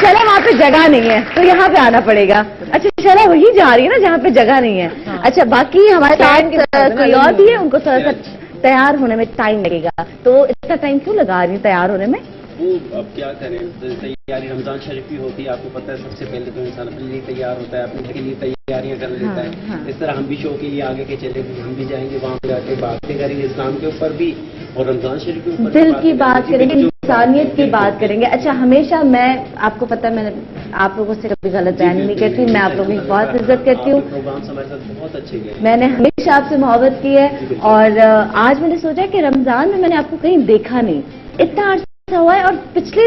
شرح وہاں پہ جگہ نہیں ہے تو یہاں پہ آنا پڑے گا. اچھا شرح وہی جا رہی ہے نا جہاں پہ جگہ نہیں ہے. اچھا باقی ہمارے ساتھ کوئی اور بھی ہے, ان کو تھوڑا سا تیار ہونے میں ٹائم لگے گا, تو اتنا ٹائم کیوں لگا رہی ہیں تیار ہونے میں؟ اب کیا کریں, تیاری رمضان شریف کی ہوتی ہے, آپ کو پتہ ہے سب سے پہلے تو انسان اپنے لیے تیار ہوتا ہے, اپنے گھر کے لیے تیاریاں کر لیتا ہے. اس طرح ہم بھی شو کے لیے آگے کے چلے گئے, ہم بھی جائیں گے وہاں پہ جا کے باتیں کریں گے اسلام کے اوپر بھی اور رمضان شریف کے اوپر دل کی بات کریں گے, انسانیت کی بات کریں گے. اچھا ہمیشہ میں آپ کو پتہ ہے میں آپ لوگوں سے کبھی غلط بیان نہیں کرتی, میں آپ لوگوں کی بہت عزت کرتی ہوں. پروگرامس ہمارے ساتھ بہت اچھے گئے, میں نے ہمیشہ آپ سے محبت کی ہے, اور آج میں نے سوچا کہ رمضان میں نے آپ کو کہیں دیکھا نہیں, اتنا عرصہ ہوا ہے, اور پچھلے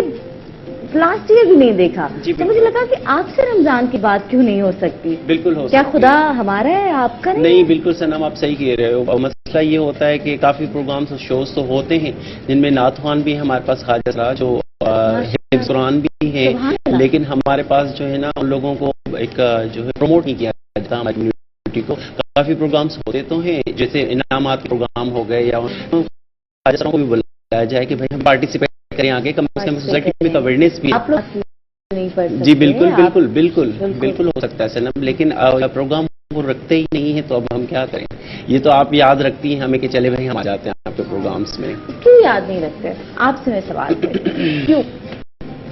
لاسٹ ایئر بھی نہیں دیکھا, تو مجھے لگا کہ آپ سے رمضان کی بات کیوں نہیں ہو سکتی. بالکل ہو کیا خدا ہمارا ہے آپ کا نہیں؟ بالکل سنم آپ صحیح کہہ رہے ہو. مسئلہ یہ ہوتا ہے کہ کافی پروگرامس اور شوز تو ہوتے ہیں جن میں نعت خوان بھی ہمارے پاس خواجہ سرا جو حفظ قرآن بھی ہیں, لیکن ہمارے پاس جو ہے نا ان لوگوں کو ایک جو ہے پروموٹ نہیں کیا جاتا ہماری کمیونٹی کو. کافی پروگرامس ہوتے تو ہیں جیسے انعامات کے پروگرام ہو گئے, یا خواجہ سرا کو بھی بلایا جائے کہ بھائی ہم پارٹیسپیٹ کریں آگے, کم از کم سوسائٹی میں اویئرنیس بھی. آپ لوگ نہیں پڑھ سکتے. جی بالکل بالکل بالکل بالکل ہو سکتا ہے سنم, لیکن پروگرام وہ رکھتے ہی نہیں ہے, تو اب ہم کیا کریں. یہ تو آپ یاد رکھتی ہیں ہمیں کہ چلے بھائی ہم آ جاتے ہیں آپ کے پروگرامس میں. کیوں یاد نہیں رکھتے آپ سے میں سوال کرتی کیوں؟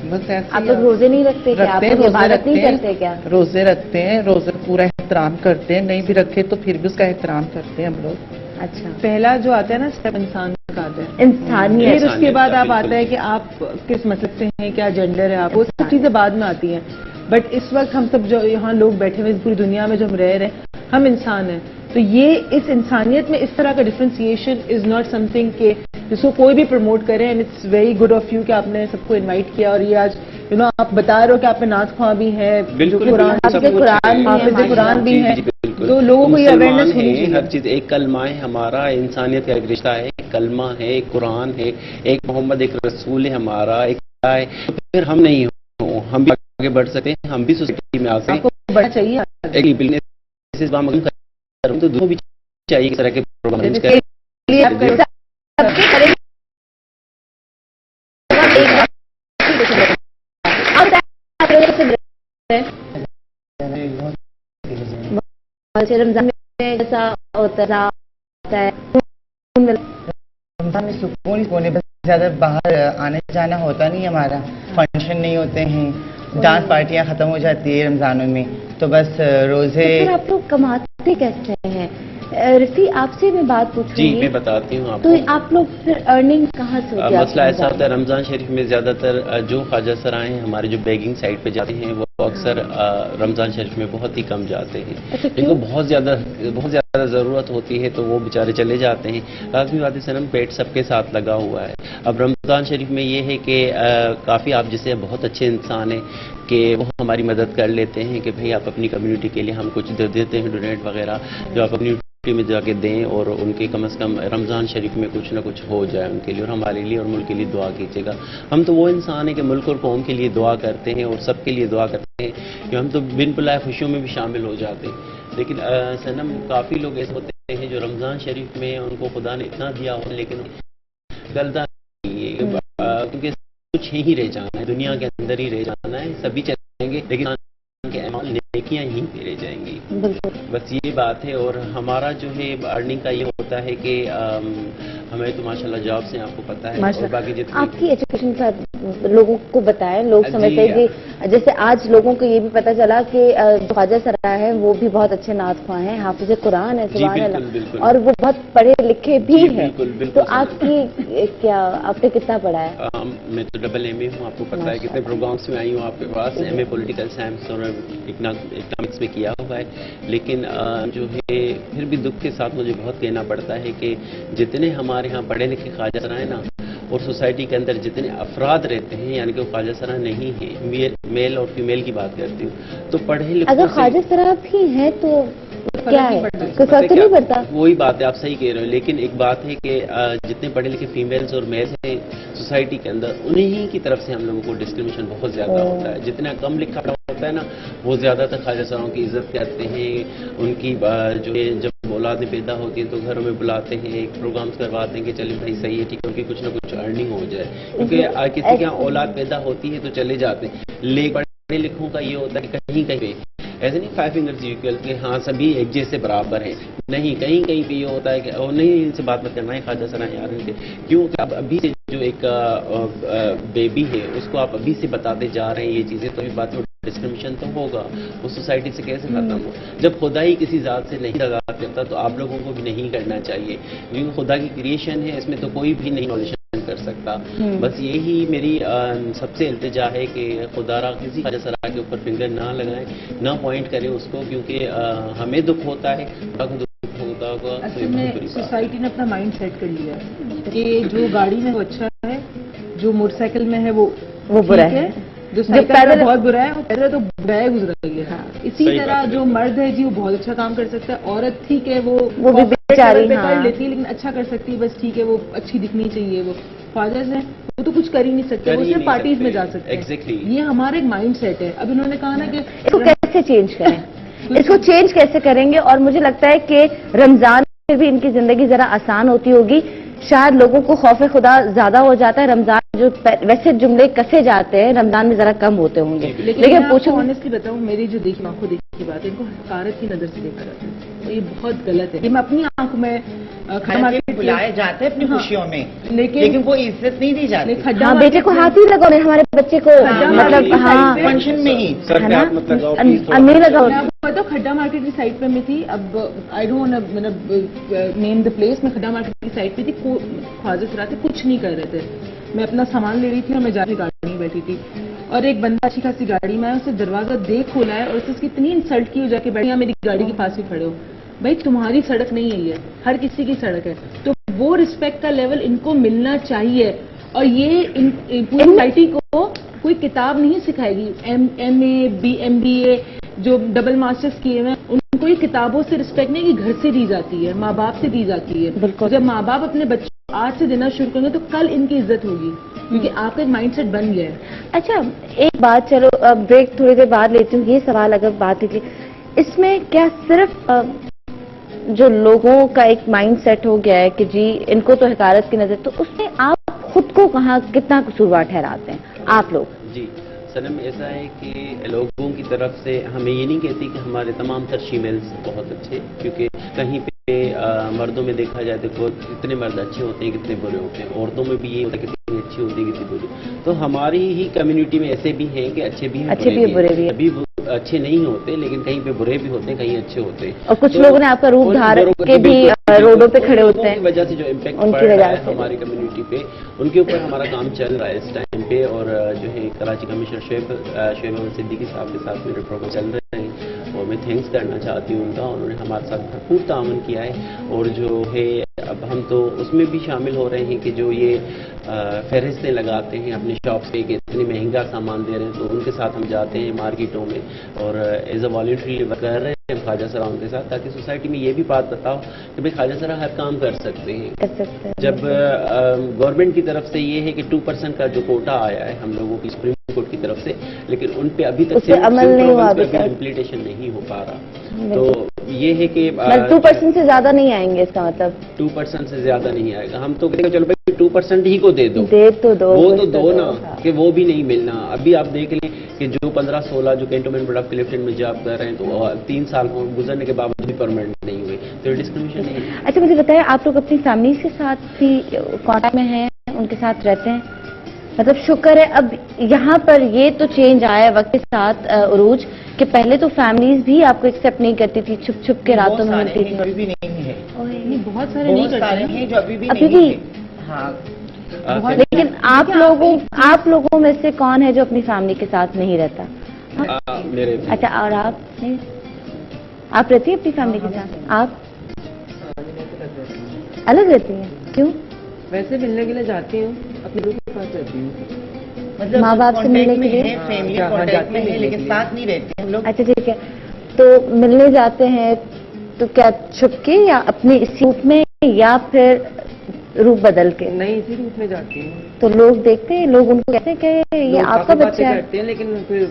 بس آپ لوگ روزے نہیں رکھتے کیا؟ آپ لوگ عبادت نہیں کرتے کیا؟ روزے رکھتے ہیں, روزے پورا احترام کرتے ہیں, نہیں بھی رکھے تو پھر بھی اس کا احترام کرتے ہیں ہم لوگ. اچھا, پہلا جو آتا ہے نا اسٹیپ انسان کا آتا ہے, انسانیت. پھر اس کے بعد آپ آتا ہے کہ آپ کس مسلک سے ہیں, کیا جینڈر ہے آپ, وہ سب چیزیں بعد میں آتی ہیں. بٹ اس وقت ہم سب جو یہاں لوگ بیٹھے ہوئے پوری دنیا میں جو ہم رہ رہے ہیں, ہم انسان ہیں, تو یہ اس انسانیت میں اس طرح کا ڈفرینسیشن از ناٹ سم تھنگ کہ جس کو کوئی بھی پروموٹ کرے, and it's very good of you کہ آپ نے سب کو انوائٹ کیا, اور یہ آج آپ بتا رہے ہو کہ آپ میں نعت خواں بھی ہے, قرآن بھی ہے, تو لوگوں کو یہ اویئرنیس ہونی چاہیے. ہر چیز ایک کلمہ ہے ہمارا, انسانیت کا ایک رشتہ ہے, ایک کلمہ ہے, ایک قرآن ہے, ایک محمد ایک رسول ہے ہمارا, ایک ہے. پھر ہم نہیں ہوں, ہم بھی آگے بڑھ سکتے ہیں, ہم بھی سوسائٹی میں آ سکتے ہیں. بڑھنا چاہیے تو دو بھی چاہیے اس طرح کے پروگرام رمضان میں ایسا ہوتا ہے رمضان میں سکون ہونے بس زیادہ باہر آنے جانا ہوتا نہیں ہمارا, فنکشن نہیں ہوتے ہیں, ڈانس پارٹیاں ختم ہو جاتی ہے رمضانوں میں, تو بس روزے. آپ لوگ کماتے کیسے ہیں؟ رفیع آپ سے میں بات پوچھوں گی. جی میں بتاتی ہوں آپ تو آپ لوگ پھر ارننگ کہاں سے ہوتی ہے؟ مسئلہ ایسا ہوتا ہے رمضان شریف میں زیادہ تر جو خواجہ سرائے ہیں ہمارے جو بیگنگ سائٹ پہ جاتے ہیں وہ اکثر رمضان شریف میں بہت ہی کم جاتے ہیں, لیکن بہت زیادہ ضرورت ہوتی ہے تو وہ بیچارے چلے جاتے ہیں. لازمی بات ہے سنم, پیٹ سب کے ساتھ لگا ہوا ہے. اب رمضان شریف میں یہ ہے کہ کافی آپ جیسے بہت اچھے انسان ہیں کہ وہ ہماری مدد کر لیتے ہیں کہ بھئی آپ اپنی کمیونٹی کے لیے ہم کچھ دے دیتے ہیں, ڈونیٹ وغیرہ, جو آپ اپنی میں جا کے دیں اور ان کے کم از کم رمضان شریف میں کچھ نہ کچھ ہو جائے ان کے لیے, اور ہمارے لیے اور ملک کے لیے دعا کیجیے گا. ہم تو وہ انسان ہیں کہ ملک اور قوم کے لیے دعا کرتے ہیں اور سب کے لیے دعا کرتے ہیں, کہ ہم تو بن بلائے خوشیوں میں بھی شامل ہو جاتے ہیں. لیکن سنم کافی لوگ ایسے ہوتے ہیں جو رمضان شریف میں ان کو خدا نے اتنا دیا ہو لیکن گلتا نہیں ہے, کیونکہ کچھ ہی رہ جانا ہے, دنیا کے اندر ہی رہ جانا ہے, سبھی چلیں گے لیکن کے اعمال نیکیاں ہی پہ رہ جائیں گی. بس یہ بات ہے. اور ہمارا جو ہے ارننگ کا یہ ہوتا ہے کہ ہمیں تو ماشاءاللہ جاب سے آپ کو پتہ ہے, اور باقی جتنے آپ کی ایجوکیشن کا لوگوں کو بتائیں, لوگ سمجھتے ہیں کہ جیسے آج لوگوں کو یہ بھی پتہ چلا کہ خواجہ سرا ہے وہ بھی بہت اچھے نعت خواں ہیں, حافظ قرآن ہے, سبحان اللہ, اور وہ بہت پڑھے لکھے بھی ہیں. تو آپ کی کیا, آپ نے کتنا پڑھا ہے؟ میں تو ڈبل ایم اے ہوں, آپ کو پتہ ہے کتنے پروگرامس میں آئی ہوں آپ کے پاس. ایم اے پولیٹیکل سائنس اور اکنامکس میں کیا ہوا ہے, لیکن جو ہے پھر بھی دکھ کے ساتھ مجھے بہت کہنا پڑتا ہے کہ جتنے ہمارے ہاں پڑھے لکھے خواجہ سرائے نا, اور سوسائٹی کے اندر جتنے افراد رہتے ہیں, یعنی کہ وہ خواجہ سرا نہیں ہیں, میل اور فیمیل کی بات کرتی ہوں, تو پڑھے لکھے اگر خواجہ سرا بھی ہیں تو کیا ہے, کوئی فرق نہیں پڑتا. وہی بات ہے, آپ صحیح کہہ رہے ہو, لیکن ایک بات ہے کہ جتنے پڑھے لکھے فیمیلز اور میل ہیں سوسائٹی کے اندر, انہی کی طرف سے ہم لوگوں کو ڈسکریمنیشن بہت زیادہ ہوتا ہے. جتنا کم لکھا پڑھا ہوتا ہے نا, وہ زیادہ تر خواجہ سراؤں کی عزت کرتے ہیں, ان کی جو ہے جب اولادیں پیدا ہوتی ہیں تو گھروں میں بلاتے ہیں, ایک پروگرامس کرواتے ہیں کہ چلیں بھائی صحیح ہے ٹھیک ہے, ان کی کچھ نہ کچھ ارننگ ہو جائے, کیونکہ کسی کے یہاں اولاد پیدا ہوتی ہے تو چلے جاتے ہیں, لیکن پڑھے لکھوں کا یہ ہوتا ہے کہ کہیں کہیں پہ ایسے نہیں 5 fingers equal کہ ہاں سبھی ایک جیسے برابر ہیں، نہیں، کہیں کہیں پہ یہ ہوتا ہے کہ نہیں ان سے بات مت کرنا ہے خواجہ سرائے یار ان کے، کیوں کہ اب ابھی سے جو ایک بیبی ہے اس کو آپ ابھی سے بتاتے جا رہے ہیں یہ چیزیں، تو یہ بات میں ڈسکرمنیشن تو ہوگا، اس سوسائٹی سے کیسے ختم ہو؟ جب خدا ہی کسی ذات سے نہیں لگا کرتا تو آپ لوگوں کو بھی نہیں کرنا چاہیے، کیونکہ خدا کی کریشن ہے، اس میں تو کوئی بھی نہیں نالج کر سکتا۔ بس یہی میری سب سے التجا ہے کہ خدا را کسی خواجہ سرا کے اوپر فنگر نہ لگائیں، نہ پوائنٹ کریں اس کو، کیونکہ ہمیں دکھ ہوتا ہے، خدا کو دکھ ہوتا ہوگا۔ اصل میں سوسائٹی نے اپنا مائنڈ سیٹ کر لیا ہے کہ جو گاڑی میں وہ اچھا ہے، جو موٹر سائیکل میں ہے وہ برا ہے، جو سائیکل بہت برا ہے، وہ پیدل تو برا ہے گزرا گیا۔ اسی طرح جو مرد ہے جی وہ بہت اچھا کام کر سکتا ہے، عورت ٹھیک ہے وہ کر لیتی ہے لیکن اچھا کر سکتی ہے، بس ٹھیک ہے وہ اچھی دکھنی چاہیے۔ وہ فادرز ہیں وہ تو کچھ کر ہی نہیں سکتے، وہ صرف پارٹیز میں جا سکتے ہیں۔ یہ ہمارا ایک مائنڈ سیٹ ہے۔ اب انہوں نے کہا نا کہ اس کو کیسے چینج کریں، اس کو چینج کیسے کریں گے؟ اور مجھے لگتا ہے کہ رمضان میں بھی ان کی زندگی ذرا آسان ہوتی ہوگی، شاید لوگوں کو خوف خدا زیادہ ہو جاتا ہے، رمضان جو ویسے جملے کسے جاتے ہیں رمضان میں ذرا کم ہوتے ہوں گے، لیکن پوچھو آنیسٹلی بتاؤں، میری جو آنکھوں دیکھی بات ہے، ان کو حقارت کی نظر سے دیکھا جاتا ہے، تو یہ بہت غلط ہے۔ یہ میں اپنی آنکھوں میں بلائے جاتے ہیں اپنی خوشیوں میں، لیکن وہ عزت نہیں دی جاتی۔ ہاں بیٹے کو ہاتھ ہی لگاؤ، ہمارے بچے کو مطلب ہاں فنکشن میں ہی نہیں لگاؤ۔ تو کھڈا مارکیٹ کی سائٹ پہ میں تھی، اب I don't name the place, میں کھڈا مارکیٹ کی سائٹ پہ تھی، خواجہ سرا تھے، کچھ نہیں کر رہے تھے، میں اپنا سامان لے رہی تھی اور میں جا کے گاڑی میں بیٹھی تھی، اور ایک بندہ اچھی خاصی گاڑی میں اسے دروازہ دیکھ کھولا ہے اور اسے اس کی اتنی انسلٹ کی، جا کے بیٹھی میری گاڑی کے پاس بھی کھڑے ہو، بھائی تمہاری سڑک نہیں ہے، یہ ہر کسی کی سڑک ہے، تو وہ رسپیکٹ کا لیول ان کو ملنا چاہیے۔ اور یہ پوری سوسائٹی کو کوئی کتاب نہیں سکھائے گی، ایم اے ایم بی اے جو ڈبل ماسٹرز کیے ہوئے ہیں، ان کو یہ کتابوں سے رسپیکٹ نہیں کہ گھر سے دی جاتی ہے، ماں باپ سے دی جاتی ہے۔ بالکل، جب ماں باپ اپنے بچوں کو آج سے دینا شروع کریں گے تو کل ان کی عزت ہوگی، کیونکہ آپ کا ایک مائنڈ سیٹ بن گیا ہے۔ اچھا ایک بات، چلو بریک تھوڑی دیر بعد لیتی ہوں، یہ سوال اگر بات کی، اس میں کیا صرف جو لوگوں کا ایک مائنڈ سیٹ ہو گیا ہے کہ جی ان کو تو حقارت کی نظر، تو اس میں آپ خود کو کہاں کتنا قصوروار ٹھہراتے ہیں آپ لوگ؟ جی سنم، ایسا ہے کہ لوگوں کی طرف سے ہمیں یہ نہیں کہتی کہ ہمارے تمام تر فیمیلز بہت اچھے، کیونکہ کہیں پہ مردوں میں دیکھا جائے تو کتنے مرد اچھے ہوتے ہیں کتنے برے ہوتے ہیں، عورتوں میں بھی یہ ہوتا ہے کتنی اچھی ہوتی ہے کتنی بری، تو ہماری ہی کمیونٹی میں ایسے بھی ہیں کہ اچھے بھی ہیں برے بھی ہیں، ابھی اچھے نہیں ہوتے لیکن کہیں پہ برے بھی ہوتے ہیں، کہیں اچھے ہوتے ہیں، اور کچھ لوگوں نے آپ کا روپ دھار کے بھی روڈوں پہ کھڑے ہوتے ہیں، ان کی وجہ سے جو امپیکٹ پڑ رہا ہے ہماری کمیونٹی پہ، ان کے اوپر ہمارا کام چل رہا ہے اس ٹائم پہ، اور جو ہے کراچی کمشنر شعیب احمد صدیقی صاحب کے ساتھ میرے پروگرام چل رہے ہیں، اور میں تھینکس کرنا چاہتی ہوں ان کا، انہوں نے ہمارے ساتھ بھرپور تعاون کیا ہے، اور جو ہے اب ہم تو اس میں بھی شامل ہو رہے ہیں کہ جو یہ فہرستیں لگاتے ہیں اپنی شاپس پہ کہ اتنی مہنگا سامان دے رہے ہیں، تو ان کے ساتھ ہم جاتے ہیں مارکیٹوں میں اور ایز اے والنٹری کر رہے ہیں خواجہ سراؤں کے ساتھ، تاکہ سوسائٹی میں یہ بھی بات بتاؤ کہ بھائی خواجہ سرا ہر کام کر سکتے ہیں۔ جب گورنمنٹ کی طرف سے یہ ہے کہ 2% کا جو کوٹا آیا ہے ہم لوگوں کی سپریم کورٹ کی طرف سے، لیکن ان پہ ابھی تک عمل نہیں ہوا، امپلیمنٹیشن نہیں ہو پا رہا، تو یہ ہے کہ 2% سے زیادہ نہیں آئیں گے، اس کا مطلب 2% سے زیادہ نہیں آئے گا، ہم تو کہتے ہیں چلو بھائی 2% ہی کو دے دو، وہ تو دو نا، کہ وہ بھی نہیں ملنا۔ ابھی آپ دیکھ لیں کہ جو 15-16 جو کینٹونمنٹ بورڈ آف کلیکشن میں جاب کر رہے ہیں تو 3 سال گزرنے کے باوجود بھی پرماننٹ نہیں ہوئے، تو ڈسکریمنیشن نہیں ہے۔ اچھا مجھے بتائیں، آپ لوگ اپنی فیملی کے ساتھ بھی کانٹیکٹ میں ہیں، ان کے ساتھ رہتے ہیں؟ مطلب شکر ہے اب یہاں پر یہ تو چینج آیا ہے وقت کے ساتھ عروج، کہ پہلے تو فیملیز بھی آپ کو ایکسیپٹ نہیں کرتی تھی، چھپ چھپ کے راتوں میں ملتی تھی، ابھی بھی نہیں ہے، بہت سارے نہیں کرتے ہیں جو ابھی بھی ہاں، لیکن آپ لوگوں میں سے کون ہے جو اپنی فیملی کے ساتھ نہیں رہتا؟ اچھا، اور آپ رہتی ہیں اپنی فیملی کے ساتھ؟ آپ الگ رہتی ہیں؟ کیوں؟ ویسے ملنے کے لیے جاتی ہوں، اپنے لوگوں کے پاس رہتی ہوں، مطلب ماں باپ سے ملنے کے لیے فیملی کانٹیکٹ میں ہے لیکن ساتھ نہیں رہتے ہم لوگ۔ اچھا ٹھیک ہے، تو ملنے جاتے ہیں تو کیا چھپ کے یا اپنے اسی روپ میں یا پھر روپ بدل کے؟ نہیں، اسی روپ میں جاتی ہوں، تو لوگ دیکھتے ہیں، لوگ ان کو کہتے ہیں کہ یہ آپ کا بچہ ہے، کرتے ہیں، لیکن پھر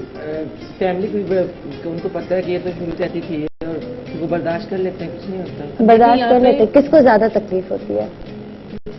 فیملی کو ان کو پتہ ہے کہ یہ تو شروع سے ایسی تھی اور وہ برداشت کر لیتے ہیں، کچھ نہیں ہوتا، برداشت کر لیتے۔ کس کو زیادہ تکلیف ہوتی ہے؟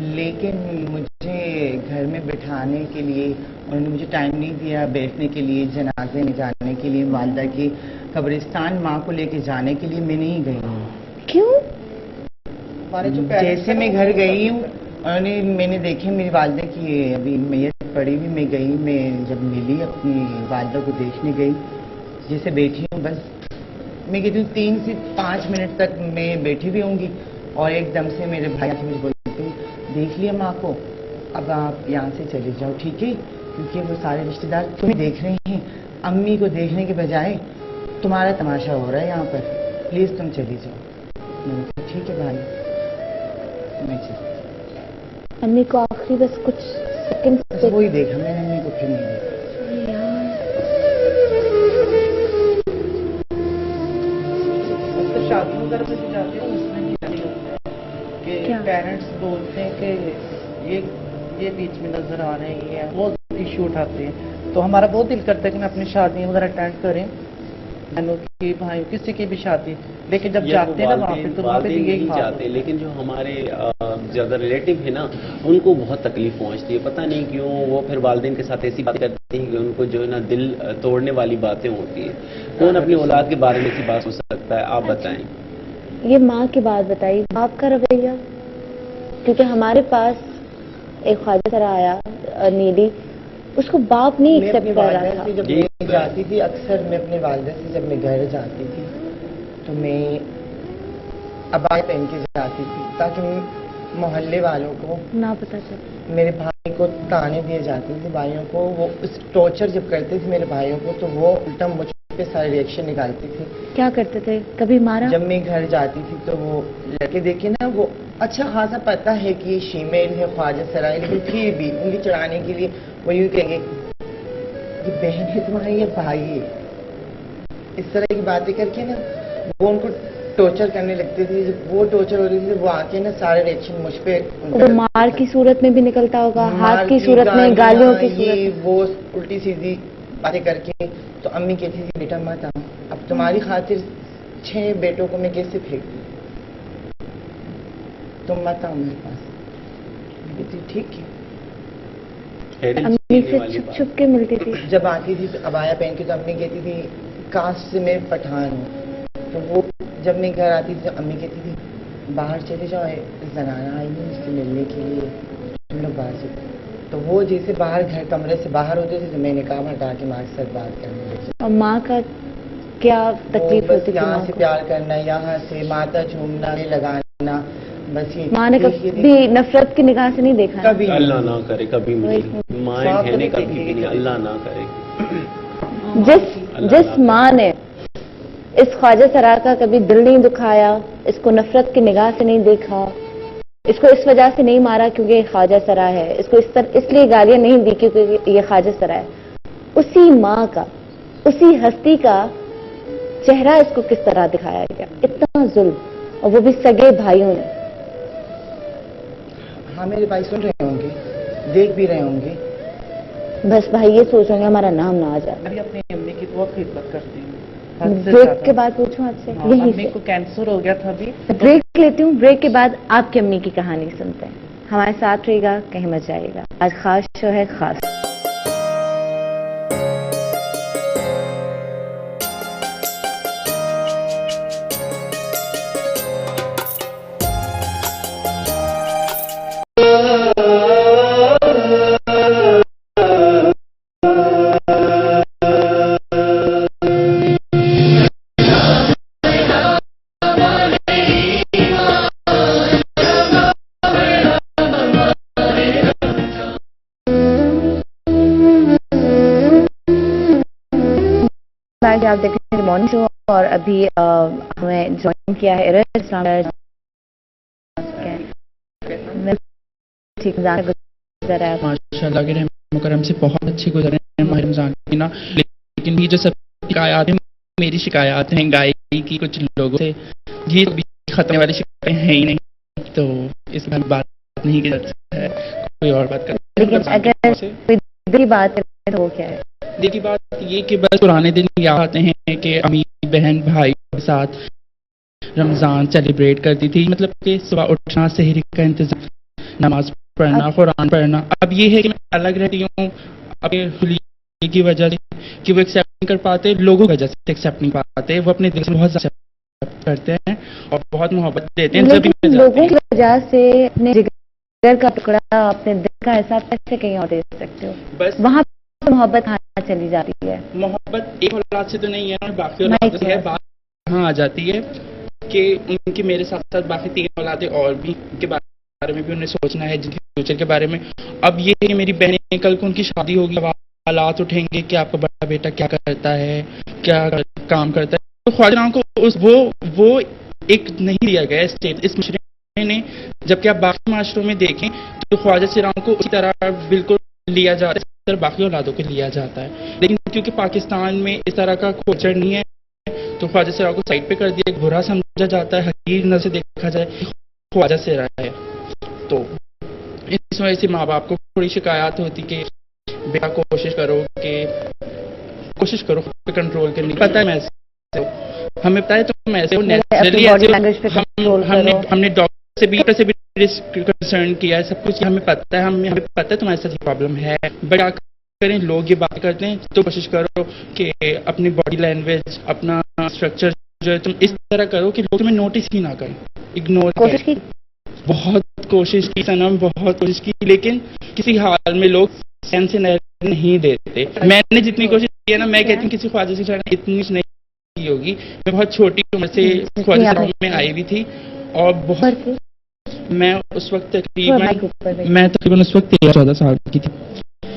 لیکن مجھے گھر میں بٹھانے کے لیے انہوں نے مجھے ٹائم نہیں دیا بیٹھنے کے لیے، جنازے میں جانے کے لیے، والدہ کی قبرستان ماں کو لے کے جانے کے لیے میں نہیں گئی ہوں. کیوں؟ جیسے میں گھر گئی ہوں میں نے دیکھی میری والدہ کی ابھی میت پڑی ہوئی، میں گئی، میں جب ملی اپنی والدہ کو دیکھنے گئی، جیسے بیٹھی ہوں بس میں کہتی ہوں 3 سے 5 منٹ تک میں بیٹھی بھی ہوں گی اور ایک دم سے میرے بھائی مجھے بولتے ہیں دیکھ لیا ماں کو، اب آپ یہاں سے چلے جاؤ ٹھیک ہے، کیونکہ وہ سارے رشتے دار تمہیں دیکھ رہے ہیں، امی کو دیکھنے کے بجائے تمہارا تماشا ہو رہا ہے یہاں پر، پلیز تم چلی جاؤ. میں نے کہا ٹھیک ہے بھائی میں چلی. امی کو آخری بس کچھ سیکنڈ بس وہی دیکھا میں نے، امی کو پھر نہیں دیکھا. شادی وغیرہ میں جو جاتے ہیں اس میں بھی یہی ہوتا ہے کہ پیرنٹس بولتے ہیں کہ یہ بیچ میں نظر آ رہے ہیں، یہ بہت ایشو اٹھاتے ہیں. تو ہمارا بہت دل کرتا ہے کہ ہم اپنی شادیاں وغیرہ اٹینڈ کریں، بہنوں کی بھائیوں کسی کی بھی شادی، لیکن جب جاتے ہیں نا وہاں پہ تو وہاں پہ بھی یہی حال جاتے. لیکن جو ہمارے زیادہ ریلیٹو ہے نا ان کو بہت تکلیف پہنچتی ہے، پتہ نہیں کیوں. وہ پھر والدین کے ساتھ ایسی بات کرتے ہیں کہ ان کو جو ہے نا دل توڑنے والی باتیں ہوتی ہیں. کون اپنی اولاد کے بارے میں ایسی بات ہو سکتا ہے؟ آپ بتائیں. یہ ماں کی بات بتائی، باپ کا رویہ، کیونکہ ہمارے پاس ایک خواجہ سرا آیا نیلی، اس کو باپ نہیں میں ایکسپٹ اپنی کر رہا والدہ تھا. سے جب میں جاتی تھی، اکثر میں اپنی والدہ سے جب میں گھر جاتی تھی تو میں عبایا پہن کے جاتی تھی تاکہ محلے والوں کو نہ پتا چل. میرے بھائی کو تانے دیے جاتے تھے، بھائیوں کو وہ اس ٹارچر جب کرتے تھے میرے بھائیوں کو تو وہ الٹا مجھ پہ سارے ریئیکشن نکالتے تھے. کیا کرتے تھے؟ کبھی مارا؟ جب میں گھر جاتی تھی تو وہ لڑکے دیکھے نا، وہ اچھا خاصا پتا ہے کہ یہ شیمیل ہے خواجہ سرائے، لیکن پھر بھی انگلی چڑھانے کے لیے وہ یوں کہیں گے یہ بہن ہے تمہاری یا بھائی ہے، اس طرح کی باتیں کر کے نا وہ ان کو ٹارچر کرنے لگتے تھے. جب وہ ٹارچر ہو رہی تھی وہ آ کے نا سارے ریئیکشن مجھ پہ. وہ مار کی صورت میں بھی نکلتا ہوگا، ہاتھ کی صورت میں، گالیوں کی صورت. وہ الٹی سیدھی باتیں کر کے. تو امی کہتی تھی بیٹا مت آؤ، اب تمہاری خاطر 6 بیٹوں کو میں کیسے پھینک دوں، تم مت آؤ میرے پاس. میں کہتی ٹھیک ہے. امی سے چھپ چھپ کے ملتی تھی. جب آتی تھی تو عبایا پہن کے تو امی کہتی تھی کاسٹ سے میں پٹھان ہوں. تو وہ جب میں گھر آتی تھی تو امی کہتی تھی باہر چلے جاؤ، زنانہ آئی ہے اس سے ملنے کے لیے، تم لوگ باہر چلے. تو وہ جیسے باہر گھر کمرے سے باہر ہوتے تھے تو میں نے کام ہٹا کے ماں کے ساتھ بات کرنے لگی. اور ماں کا کیا تکلیف ہوتی تھی؟ یہاں سے پیار کرنا، یہاں سے ماتھا چومنا، لگانا، بس یہ ماں نے کبھی نفرت کی نگاہ سے نہیں دیکھا؟ کبھی اللہ نہ کرے، کبھی نہیں. مائیں بہنیں کبھی بھی نہیں، اللہ نہ کرے. جس ماں نے اس خواجہ سرا کا کبھی دل نہیں دکھایا، اس کو نفرت کی نگاہ سے نہیں دیکھا، اس کو اس وجہ سے نہیں مارا کیونکہ یہ خواجہ سرا ہے، اس کو اس لیے گالیاں نہیں دی کیونکہ یہ خواجہ سرا ہے، اسی ماں کا، اسی ہستی کا چہرہ اس کو کس طرح دکھایا گیا؟ اتنا ظلم، اور وہ بھی سگے بھائیوں نے. ہاں میرے بھائی سن رہے ہوں گے، دیکھ بھی رہے ہوں گے. بس بھائی یہ سوچ رہے ہیں ہمارا نام نہ آ جائے. ابھی اپنی امی کی بہت خدمت کرتی ہوں. بریک کے بعد پوچھوں آپ سے، یہیں امی سے کو کینسر ہو گیا تھا ابھی. بریک لیتی ہوں، بریک کے بعد آپ کی امی کی کہانی سنتے ہیں. ہمارے ساتھ رہے گا، کہیں مت جائے گا. آج خاص شو ہے، خاص. آپ دیکھ رہے ہیں مارننگ شو، اور ابھی ہمیں جوائن کیا ہے ماشاء اللہ کے رحم و کرم سے بہت اچھی گزرے ہیں ماہ رمضان کی نا. لیکن یہ جو سب شکایات ہیں، میری شکایات ہیں گائے کی کچھ لوگوں سے، یہ بھی ختم والی شکایتیں ہیں ہی نہیں، تو اس میں بات نہیں کی جاتی ہے، کوئی اور بات کرتے ہیں. لیکن اگر کوئی بات ہے تو وہ کیا ہے؟ دیکھیے بات یہ کہ بس پرانے دن یاد آتے ہیں کہ امی بہن بھائی کے ساتھ رمضان سیلیبریٹ کرتی تھی. مطلب کہ صبح اٹھنا، سحری کا انتظام نماز پڑھنا، قرآن پڑھنا. اب یہ ہے کہ میں الگ رہتی ہوں اپنے خلیے کی وجہ سے کہ وہ ایکسیپٹ نہیں کر پاتے، لوگوں کی وجہ سے ایکسیپٹ نہیں پاتے. وہ اپنے دل سے بہت زیادہ accept کرتے ہیں اور بہت محبت دیتے ہیں. جب لیکن لوگوں کی وجہ سے اپنے جگر کا ٹکڑا، اپنے دل کا احساس کیسے کہیں اور دے سکتے ہو؟ بس وہاں پہ محبت ہاں چلی جاتی ہے. محبت ایک اولاد سے تو نہیں ہے، باقی اولاد سے ہے. بات یہاں آ جاتی ہے کہ ان کی میرے ساتھ ساتھ باقی 3 اولادیں اور بھی کے بارے میں بھی انہیں سوچنا ہے، جن کے فیوچر کے بارے میں. اب یہ کہ میری بہنیں کل کو ان کی شادی ہوگی، حالات اٹھیں گے کہ آپ کا بڑا بیٹا کیا کرتا ہے، کیا کام کرتا ہے. تو خواجہ کو وہ ایک نہیں دیا گیا اسٹیٹ اس معاشرے نے. جبکہ آپ باقی معاشروں میں دیکھیں تو خواجہ سیرام کو اسی طرح بالکل لیا جاتا ہے جس طرح باقی اولادوں کو لیا جاتا ہے. لیکن کیونکہ پاکستان میں اس طرح کا کلچر نہیں ہے تو خواجہ سیرام کو سائڈ پہ کر دیا، برا سمجھا جاتا ہے. حقیر نظر سے دیکھا جائے خواجہ سیرا ہے. تو اس وجہ سے ماں باپ کو تھوڑی شکایات ہوتی کہ بیٹا کوشش کرو خود پہ کنٹرول کرنے کی. پتہ ہے میں ایسے ہمیں پتہ ہے تم ایسے ہو نیچرلی ایسے. ہم نے ڈاکٹر سے بھی کنسرن کیا ہے سب کچھ. ہمیں پتہ ہے تمہارے ساتھ یہ پرابلم ہے. بٹ کیا کریں، لوگ یہ بات کرتے ہیں تو کوشش کرو کہ اپنی باڈی لینگویج، اپنا اسٹرکچر جو ہے تم اس طرح کرو کہ لوگ تمہیں نوٹس ہی نہ کریں، اگنور کریں. بہت کوشش کی سنم، بہت کوشش کی، لیکن کسی حال میں لوگ سینس نہیں دیتے. میں نے جتنی کوشش کی ہے نا، میں کہتی ہوں کسی خواجہ سے اتنی نہیں کی ہوگی. میں بہت چھوٹی عمر سے خواجہ سیرام میں آئی ہوئی تھی اور بہت میں اس وقت تقریباً اس وقت 13-14 سال کی تھی.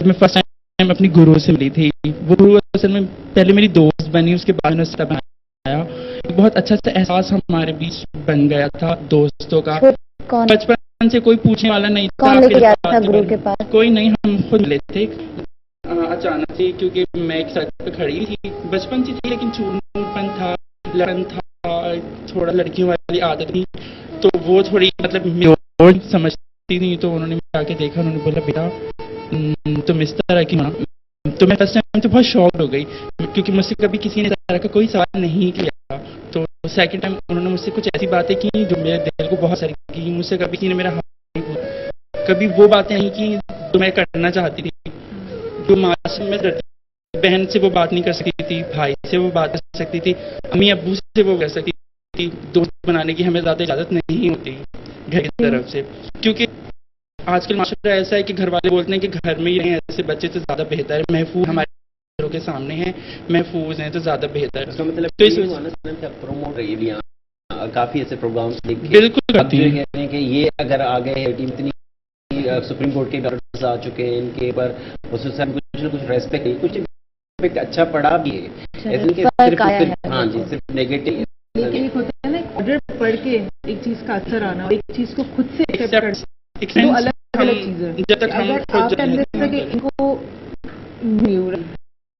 میں فرسٹ ٹائم اپنی گرو سے ملی تھی. وہ گرو اصل میں پہلے میری دوست بنی، اس کے بعد میں اس طرح بنایا. بہت اچھا سا احساس ہمارے بیچ بن گیا تھا دوستوں کا. بچپن سے کوئی پوچھنے والا نہیں تھا گرو کے پاس، کوئی نہیں، ہم خود ملے تھے اچانک سے. کیونکہ میں ایک سڑک پہ کھڑی تھی، بچپن سے تھی لیکن چورپن تھا، لڑن تھا، تھوڑا لڑکیوں والی عادت تھی. تو وہ تھوڑی مطلب سمجھتی تھی. تو انہوں نے آ کے دیکھا، انہوں نے بولا بیٹا تم اس طرح کی. تو میں فرسٹ ٹائم تو بہت شاک ہو گئی کیونکہ مجھ سے کبھی کسی نے اس طرح کا کوئی سوال نہیں کیا. تو سیکنڈ ٹائم انہوں نے مجھ سے کچھ ایسی باتیں کی جو میرے دل کو بہت ساری کی. مجھ سے کبھی کسی نے میرا ہاتھ نہیں پوچھا، کبھی وہ باتیں نہیں کی جو میں کرنا چاہتی تھی، جو معاشرے میں بہن سے وہ بات نہیں کر سکتی تھی، بھائی سے وہ بات کر سکتی تھی، امی ابو سے وہ کر سکتی تھی. دوست بنانے کی ہمیں زیادہ اجازت نہیں ہوتی گھر کی طرف سے. کیونکہ آج کل معاشرہ ایسا ہے کہ گھر والے بولتے ہیں کہ گھر میں ہی رہیں، ایسے بچے تو زیادہ بہتر ہے، محفوظ ہمارے گھروں کے سامنے ہیں، محفوظ ہیں تو زیادہ بہتر ہے. مطلب تو اس وجہ پروموٹ رہی ہے کافی ایسے پروگرامس بالکل کرتی ہیں کہ یہ اگر آ گئے اتنی سپریم کورٹ کے ڈاکٹرز آ چکے ہیں، ان کے اوپر خصوصاً کچھ نہ کچھ ریسپیکٹ، کچھ اچھا پڑا بھی ہے. ہاں جی، صرف نیگیٹو. لیکن ایک ہوتا ہے نا آرڈر پڑھ کے ایک چیز کا اثر آنا اور ایک چیز کو خود سے ایکسپٹ کرنا، دو الگ الگ چیزیں. جب تک ہم ان کو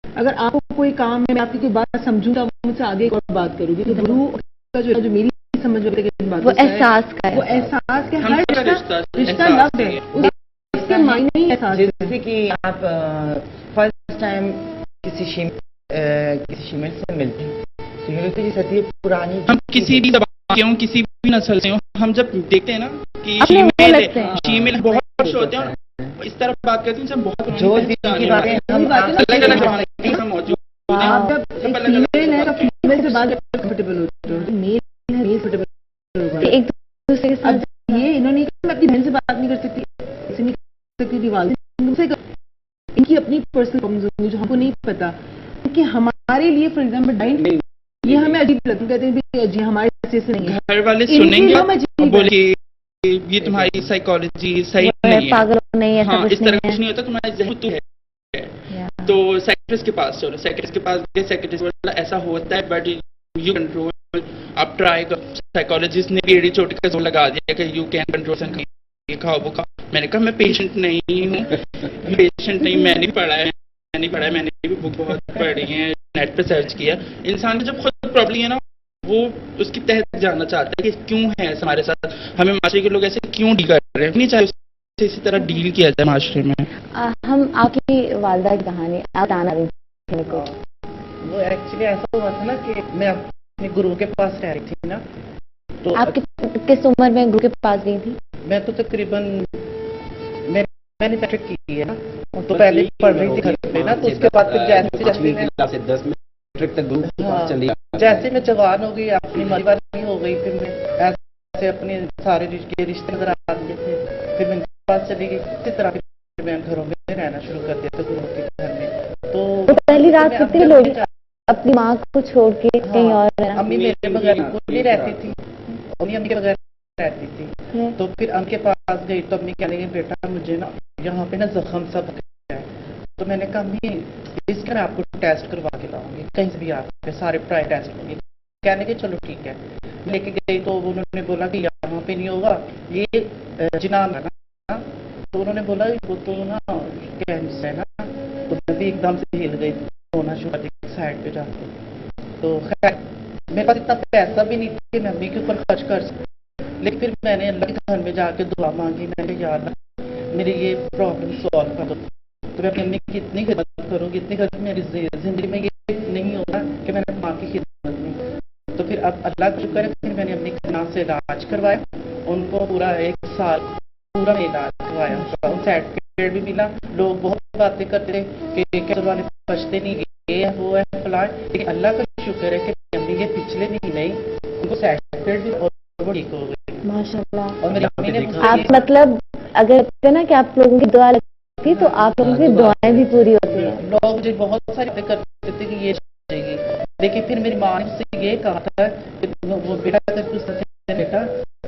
اگر آپ کو کوئی کام ہے، میں آپ کی کوئی بات سمجھوں گا، مجھ سے آگے ایک اور بات کروں گی. تو گرو کا جو میری سمجھ وہ احساس کا ہے، وہ احساس کے ہر رشتہ لفظ ہے، اس کے معنی ہی احساس. جیسے کہ آپ فرسٹ ٹائم کسی شیمل سے ملتے ہیں تو یہ لگتا ہے جیسے ہے پرانی. ہم کسی بھی زبان کے ہوں، کسی بھی نسل سے ہوں، ہم جب دیکھتے ہیں نا کہ شیمل بہت ہوتے ہیں اس طرح بات کرتے ہیں، بہت جو کی باتیں الگ الگ موجود ہیں. آپ جب فیمیل ہے تو فیمیل سے بات کمفرٹیبل ہوتے ہیں، میل ہے میل کمفرٹیبل ایک دوسرے کے ساتھ. یہ انہوں نے کہا میں اپنی بہن سے بات نہیں کر سکتی، ایسے نہیں کر سکتی تھی، والدین سے ان کی اپنی پرسنل پرابلمز ہوں گی جو ہم کو نہیں پتا. کیونکہ ہمارے لیے فار ایگزامپل یہ ہمیں عجیب لگتا ہے، کہتے ہیں جی ہمارے ایسے سے نہیں ہے. گھر والے سنیں گے بولے یہ تمہاری سائیکالوجی صحیح نہیں ہے، پاگل نہیں ہے، ہاں اس طرح کچھ نہیں ہوتا، تمہارا ذہن تو ہے. تو سائیکٹرسٹ کے پاس چلو، سائیکٹرسٹ کے پاس گئے، سائیکٹرسٹ بولا ایسا ہوتا ہے بٹ یو کنٹرول. آپ ٹرائی کرو. سائیکالوجسٹ نے بھی ایڑی چوٹی کا زور لگا دیا کہ یو کین کنٹرول، یہ کھاؤ وہ کھاؤ. میں نے کہا میں پیشنٹ نہیں ہوں، میں نے پڑھا ہے، میں نے بھی بک بہت پڑھی ہیں، نیٹ پہ سرچ کیا. انسان کی جب خود پرابلم ہے نا، وہ اس کی تحت جاننا چاہتا ہے کہ کیوں ہے ایسا ہمارے ساتھ، ہمیں معاشرے کے لوگ ایسے کیوں ڈیل کر رہے ہیں، نہیں چاہے اسی طرح ڈیل کیا جائے معاشرے میں. ہم آپ کی والدہ کی کہانی بتانا رہی تھی. وہ ایکچولی ایسا ہوا تھا نا کہ میں اپنے گرو کے پاس رہی تھی نا. تو آپ کس عمر میں گرو کے پاس گئی تھی؟ میں تو تقریباً میں نے میٹرک کی ہے نا، تو پہلے پڑھ رہی تھی گھر پہ نا، تو اس کے بعد پھر جیسے جیسے میں 10 میٹرک تک گروپ چلی جیسے میں جوان ہو گئی، اپنی مالی ہو گئی، پھر میں ایسے اپنے سارے رشتے نظر آتے تھے، پھر میں ان کے پاس چلی گئی، اسی طرح پھر میں گھروں میں رہنا شروع کر دیا تھا، گھروں کے گھر میں. تو پہلی رات کتنے لوگ اپنی ماں کو چھوڑ کے کہیں اور رہنا؟ امی میرے بغیر نہیں رہتی تھی، امی کے بغیر رہتی تھی. تو پھر امی کے پاس گئی تو امی کہنے لگی بیٹا مجھے نا یہاں پہ نا زخم سب ہے. تو میں نے کہا امی اس کا آپ کو ٹیسٹ کروا کے لاؤں گی، کہیں سے بھی آپ کے سارے پرائے ٹیسٹ ہوں گے. کہنے کے چلو ٹھیک ہے. لے کے گئی تو انہوں نے بولا کہ یہاں پہ نہیں ہوگا، یہ جناب ہے نا. تو انہوں نے بولا وہ تو نا کینسر ہے نا. تو میں بھی ایک دم سے ہل گئی، ہونا شروع کر دی سائڈ پہ جا کے. تو خیر میرے پاس اتنا پیسہ بھی نہیں تھا کہ میں امی کے اوپر خرچ کر سکوں، لیکن پھر میں نے اللہ کے گھر میں جا کے دعا مانگی. میں نے یا اللہ میری یہ پرابلم سالو کر دو. تو میں اپنی امی کی اتنی خدمت کروں گی، اتنی خدمت میری زندگی میں یہ نہیں ہوتا کہ میں نے ماں کی خدمت نہیں. تو پھر اب اللہ کا شکر ہے، پھر میں نے اپنی نام سے علاج کروایا. ان کو پورا 1 سال پورا میں علاج کروایا، سرٹیفکیٹ بھی ملا. لوگ بہت باتیں کرتے تھے کہ کینسر والے بچتے نہیں، یہ ہے وہ ہے فلاں، لیکن اللہ کا شکر ہے کہ امی یہ پچھلے مہینے ہی ان کو سرٹیفکیٹ بھی اور وہ ٹھیک ہو گئی ماشاءاللہ. اور میری امی نے آپ مطلب اگر کہتے ہیں نا کہ آپ لوگوں کی دعا لگتی تو آپ لوگوں کی دعائیں بھی پوری ہوتی ہیں. لوگ مجھے بہت ساری باتیں کرتے تھے کہ یہ چاہیے گی، لیکن پھر میری ماں نے مجھ سے یہ کہا تھا کہ وہ بیٹا اگر کچھ سچے بیٹا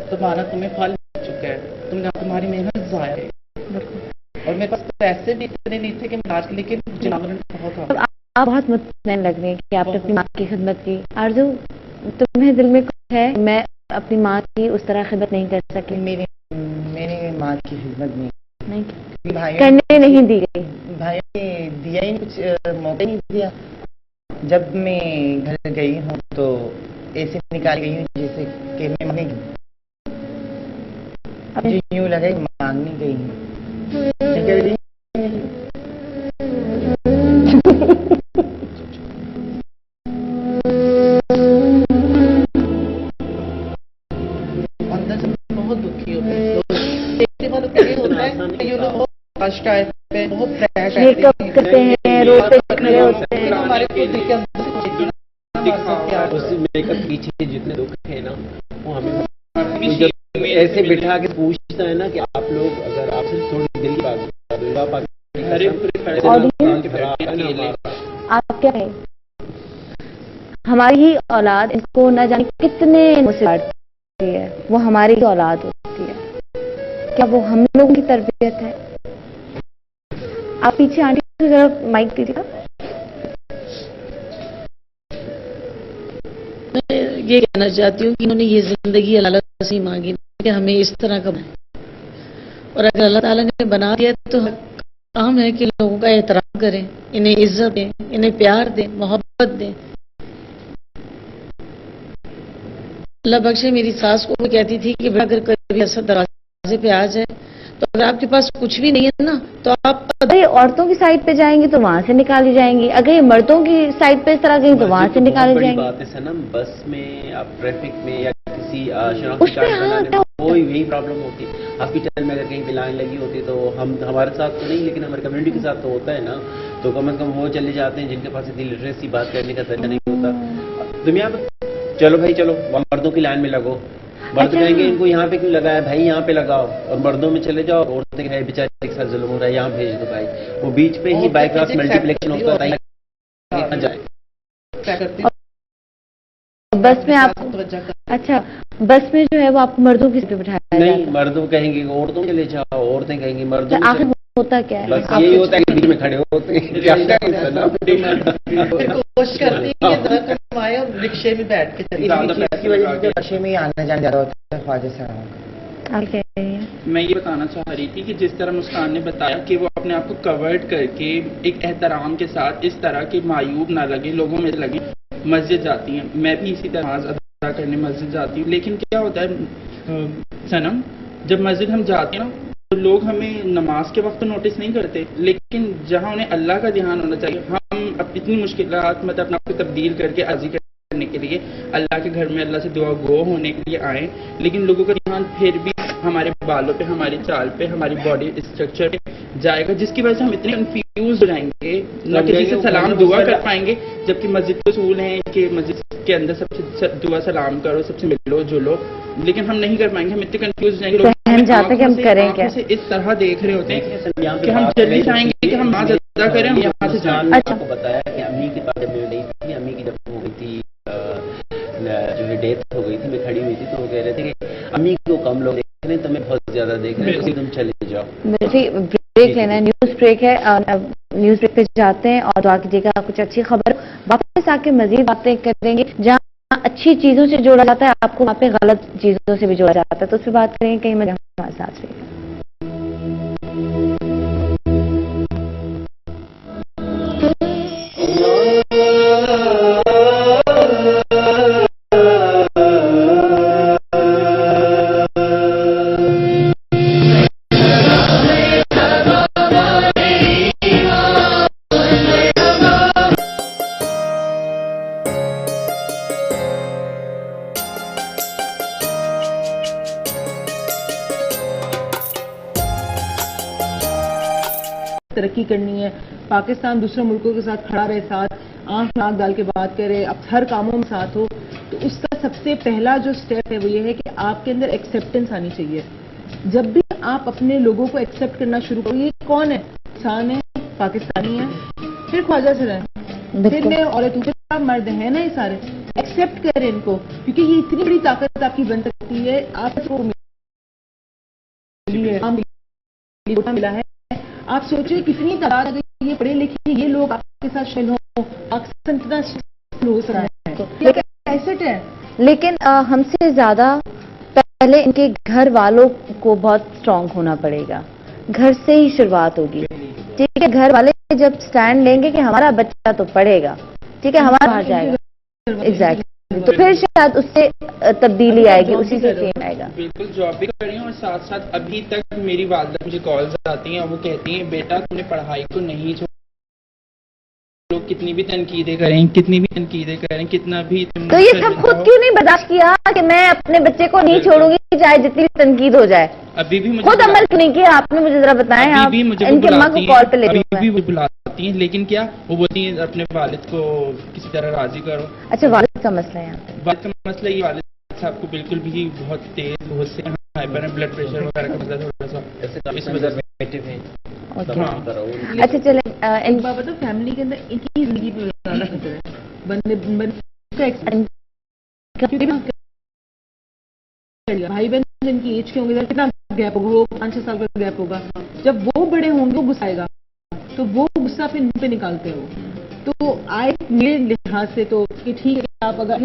تمہارا تمہیں پھل مل چکا ہے، تمہاری محنت ضائع ہے. اور میرے پاس پیسے بھی اتنے نہیں تھے کہ میں آج، لیکن جناب نے بہت آپ بہت مطمئن لگ رہے ہیں کہ آپ نے اپنی ماں کی خدمت کی. آرزو تمہیں دل میں کچھ ہے میں اپنی ماں کی اس طرح خدمت نہیں کر سکی؟ میرے ماں کی خدمت نہیں کرنے نہیں دی گئی. بھائی نے دیا ہی کچھ موقع نہیں دیا. جب میں گھر گئی ہوں تو ایسے نکال گئی ہوں جیسے کہ میں مانگنے گئی، یوں لگا کہ مانگنے گئی ہوں. اندر سے بہت دکھی ہوتے ہیں. دیکھنے والوں کو یہ ہوتا ہے کہ یہ لوگ فرسٹ آئے پہ بہت فریش میک اپ کرتے ہیں، روڈ پہ کھڑے ہوتے ہیں. ہمارے خود دیکھ کے اندر اس میک اپ پیچھے جتنے لوگ تھے نا وہ ہمیں ایسے بٹھا کے پوچھتا ہے نا کہ آپ لوگ اگر آپ سے تھوڑی دل کی بات آپ کیا کہیں ہماری ہی اولاد ان کو نہ جانے کتنے مصیبت ہے، وہ ہماری ہی اولاد ہوتی ہے. کیا وہ ہم لوگوں کی تربیت ہے؟ آپ پیچھے آنٹی کو ذرا مائک دیجیے گا. میں یہ کہنا چاہتی ہوں کہ انہوں نے یہ زندگی اللہ سے ہی مانگی کہ ہمیں اس طرح کا بنائے، اور اگر اللہ تعالیٰ نے بنا دیا تو کام ہے کہ لوگوں کا احترام کریں، انہیں عزت دیں، انہیں پیار دیں، محبت دیں. اللہ بخشے میری ساس کو وہ کہتی تھی کہ اگر کبھی ایسا دروازے پہ آ جائے تو اگر آپ کے پاس کچھ بھی نہیں ہے نا تو آپ اگر یہ عورتوں کی سائڈ پہ جائیں گی تو وہاں سے نکالی جائیں گی، اگر یہ مردوں کی سائڈ پہ اس طرح گئی تو وہاں سے نکالی جائیں گی. بات ہے سنم، بس میں آپ ٹریفک میں یا کسی شناختی کارڈ بنانے میں کوئی یہی پرابلم ہوتی ہے. ہاسپٹل میں اگر کہیں پہ لائن لگی ہوتی تو ہمارے ساتھ تو نہیں لیکن ہماری کمیونٹی کے ساتھ تو ہوتا ہے نا، تو کم از کم وہ چلے جاتے ہیں جن کے پاس اتنی لٹریسی بات کرنے کا طریقہ نہیں ہوتا. دنیا میں چلو بھائی چلو مردوں کی لائن میں لگو، مرد کہیں گے ان کو یہاں پہ کیوں لگایا بھائی، یہاں پہ لگاؤ. اور مردوں میں چلے جاؤ، عورتیں کہیں بیچارے ایک ساتھ ظلم ہو رہا ہے یہاں بھیج دو بھائی. وہ بیچ پہ ہی بائی کلاس ملٹیپلیکشن ہوتا ہے جائے. بس میں آپ اچھا بس میں جو ہے وہ آپ کو مردوں کی بٹھایا نہیں، مردوں کہیں گے عورتوں چلے جاؤ، عورتیں کہیں گی مردوں. آخر ہوتا کیا ہے؟ بس یہی ہوتا ہے کہ بیچ میں کھڑے ہوتے ہیں. کوشش کرتی ہے کہ کمائے اور رکشے میں بیٹھ کے چلی اس کی وجہ سے رکشے میں ہی آنا جانا زیادہ ہوتا ہے. خواجہ صاحب میں یہ بتانا چاہ رہی تھی کہ جس طرح مسکان نے بتایا کہ وہ اپنے آپ کو کورڈ کر کے ایک احترام کے ساتھ اس طرح کہ معیوب نہ لگے، لوگوں میں لگے، مسجد جاتی ہیں. میں بھی اسی طرح نماز ادا کرنے مسجد جاتی ہوں. لیکن کیا ہوتا ہے سنم، جب مسجد ہم جاتے ہیں نا تو لوگ ہمیں نماز کے وقت نوٹس نہیں کرتے، لیکن جہاں انہیں اللہ کا دھیان ہونا چاہیے، ہم اتنی مشکلات مطلب اپنے آپ کو تبدیل کر کے عزی کرنے کے لیے اللہ کے گھر میں اللہ سے دعا گو ہونے کے لیے آئیں، لیکن لوگوں کا دھیان پھر بھی ہمارے بالوں پہ, ہماری چال پہ, ہماری باڈی اسٹرکچر پہ جائے گا, جس کی وجہ سے ہم اتنے کنفیوز ہو جائیں گے, نہ کسی سے سلام دعا کر پائیں گے, جبکہ مسجد کے اصول ہیں کہ مسجد کے اندر سب سے دعا سلام کرو, سب سے ملو جلو, لیکن ہم نہیں کر پائیں گے, ہم اتنے کنفیوز ہو جائیں گے, ہم جاتے کہ ہم کریں کیا, اس طرح دیکھ رہے ہوتے ہیں کہ ہم جلدی چاہیں گے کہ ہم نماز ادا کریں, ہم یہاں سے جائیں. آپ کو بتایا کہ امی کی بات جب میں نہیں تھی, امی کی جب ہو گئی تھی جو ہے ڈیتھ ہو گئی تھی, میں کھڑی ہوئی تھی تو وہ کہہ رہے تھے کہ امی کو کم لوگ دیکھ رہے ہیں, تمہیں بہت زیادہ دیکھ رہے ہیں, اسی تم چلے جاؤ. بریک لینا ہے, نیوز بریک ہے, نیوز بریک پہ جاتے ہیں اور دعا کیجیے گا کچھ اچھی خبر, واپس آ کے مزید باتیں کریں گے. جہاں اچھی چیزوں سے جوڑا جاتا ہے آپ کو وہاں پہ غلط چیزوں سے بھی جوڑا جاتا ہے, تو اس پہ بات کریں گے. کہیں میں ہمارے ساتھ رہیے. ترقی کرنی ہے, پاکستان دوسرے ملکوں کے ساتھ کھڑا رہے, ساتھ آنکھ ناک ڈال کے بات کرے, اب ہر کاموں میں ساتھ ہو, تو اس کا سب سے پہلا جو سٹیپ ہے وہ یہ ہے کہ آپ کے اندر ایکسیپٹنس آنی چاہیے. جب بھی آپ اپنے لوگوں کو ایکسیپٹ کرنا شروع کرو, یہ کون ہے, انسان ہے, پاکستانی ہے, پھر خواجہ سر ہے, پھر میں عورت ہوں, پھر مرد ہیں نا, یہ سارے ایکسیپٹ کریں ان کو, کیونکہ یہ اتنی بڑی طاقت آپ کی بن سکتی ہے. آپ کو ملا ہے, آپ سوچیں کتنی تعداد اگر یہ پڑھے لکھے یہ لوگ آپ کے ساتھ شامل ہوں, پاکستان اتنا ہو سکتا ہے, ایسٹ ہے. لیکن ہم سے زیادہ پہلے ان کے گھر والوں کو بہت اسٹرانگ ہونا پڑے گا, گھر سے ہی شروعات ہوگی. ٹھیک ہے, گھر والے جب سٹینڈ لیں گے کہ ہمارا بچہ تو پڑھے گا, ٹھیک ہے, ہمارا باہر جائے گا, ایگزیکٹلی, تو پھر شاید اس سے تبدیلی آئے گی, اسی سے چینج آئے گا. بالکل جاب بھی کر رہی ہوں, اور ساتھ ساتھ ابھی تک میری والدہ مجھے کالز آتی ہیں اور وہ کہتی ہیں بیٹا تم نے پڑھائی کو نہیں چھوڑا, لوگ کتنی بھی تنقیدیں کریں, کتنا بھی تو یہ سب خود کیوں نہیں برداشت کیا کہ میں اپنے بچے کو نہیں چھوڑوں گی چاہے جتنی بھی تنقید ہو جائے, ابھی بھی خود عمل کیوں نہیں کیا آپ نے, مجھے ذرا بتائیں. آپ ان کے ماں کو کال پہ لے بلاتی ہیں, لیکن کیا وہ بولتی ہیں اپنے والد کو کسی طرح راضی کرو. اچھا, والد کا مسئلہ ہے یہاں پہ, والد کا مسئلہ یہ, والد صاحب کو بالکل بھی بہت تیز, بہت سے ہائپر ہے, بلڈ پریشر وغیرہ کا مسئلہ تھوڑا سا, اس وجہ سے. اچھا چلیں, ایک بات بتاؤ, فیملی کے اندر ان کی زندگی پہ زیادہ خطرہ ہے, بھائی بہن جن کی ایج کے ہوں گے کتنا گیپ ہوگا, وہ 5-6 سال کا گیپ ہوگا, جب وہ بڑے ہوں گے وہ غصہ آئے گا, تو وہ غصہ پھر ان پہ نکالتے ہو. تو آئے میرے لحاظ سے تو کہ ٹھیک ہے, آپ اگر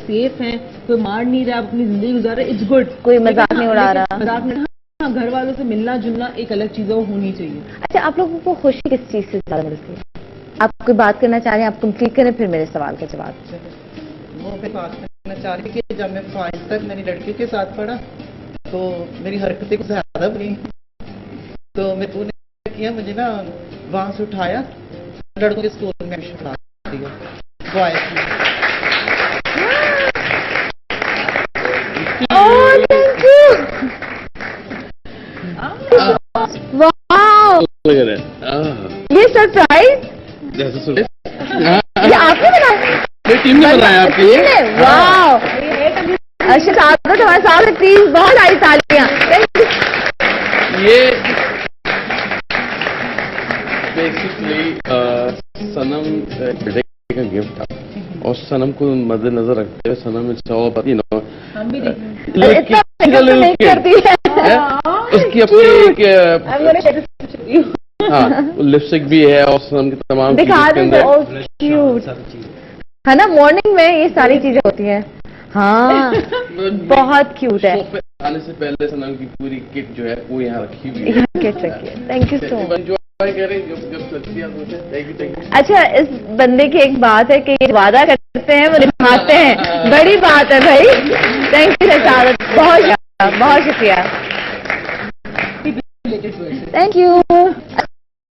سیف ہیں, کوئی مار نہیں رہا, آپ اپنی زندگی گزار رہے, اٹس گڈ, کوئی مذاق نہیں اڑا رہا, مذاق نہیں. ہاں, گھر والوں سے ملنا جلنا ایک الگ چیز ہے, وہ ہونی چاہیے. اچھا, آپ لوگوں کو خوشی کس چیز سے زیادہ ملتی ہے؟ آپ کوئی بات کرنا چاہ رہے ہیں, آپ کمپلیٹ کریں پھر میرے سوال کا جواب. وہ بھی بات کرنا چاہ رہی کہ جب میں 5 تک میری لڑکی کے ساتھ پڑھا تو میری حرکتیں کچھ زیادہ بنی, تو میں تو نے کیا, مجھے نا وہاں سے اٹھایا, لڑکوں کے اسکول میں اٹھا دیا, یہ سرپرائز یہ آپ نے بنایا, آپ کی واو, ارشد عادت ہمارے ساتھ, پلیز بہت ساری تالیاں. یہ بیسکلی سنم بیٹے کا گفٹ تھا, اور سنم کو مد نظر رکھتے ہوئے سنم اس کی اپنی ہاں لپسٹک بھی ہے, اور سنم کی تمام ہے نا, مارننگ میں یہ ساری چیزیں ہوتی ہیں. ہاں بہت کیوٹ ہے. آنے سے پہلے سنم کی پوری کٹ جو ہے وہ یہاں رکھی ہوئی ہے. تھینک یو سو مچ. کریں. اچھا, اس بندے کی ایک بات ہے کہ یہ وعدہ کرتے ہیں وہ نبھاتے ہیں, بڑی بات ہے بھائی. تھینک یو سعادت, بہت شکریہ. Thank you.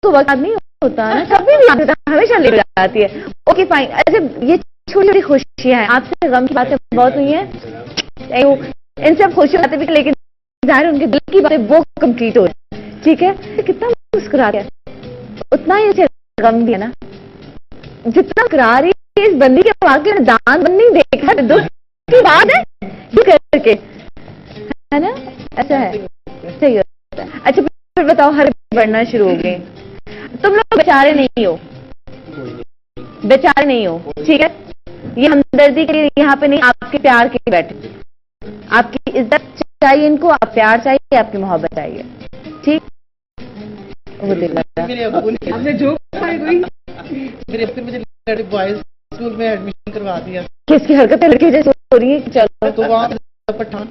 تو وقت نہیں ہوتا نا, کبھی بھی ہمیشہ لے جاتی ہے. Okay fine. اچھا, یہ چھوٹی چھوٹی خوشیاں ہیں, آپ سے غم کی باتیں بہت ہوئی ہیں, ان سب خوشی باتیں بھی, لیکن ظاہر ان کے دل کی باتیں وہ کمپلیٹ ہو جائے. ٹھیک ہے, کتنا مسکرا ہے اتنا ہی اسے غم بھی ہے نا, جتنا مسکرا رہی ہے اس بندی کے واقعی دان بند نہیں دیکھا, دکھ کی بات ہے یہ کر کے, ہے نا, ایسا ہے, صحیح ہوتا ہے. اچھا پھر بتاؤ, ہر بڑھنا شروع ہو گئے, تم لوگ بیچارے نہیں ہو, بیچارے نہیں ہو, ٹھیک ہے, یہ ہمدردی کے لیے یہاں پہ نہیں, آپ کے پیار کے لیے بیٹھے, آپ کی عزت چاہیے ان کو, آپ پیار چاہیے, آپ کی محبت چاہیے, ٹھیک. میرے ابو نے آپ نے جو میرے ابو نے مجھے بوائز اسکول میں ایڈمیشن کروا دیا. کس کی حرکتیں لڑکی جیسے ہو رہی ہیں, چلو تو وہاں پٹھان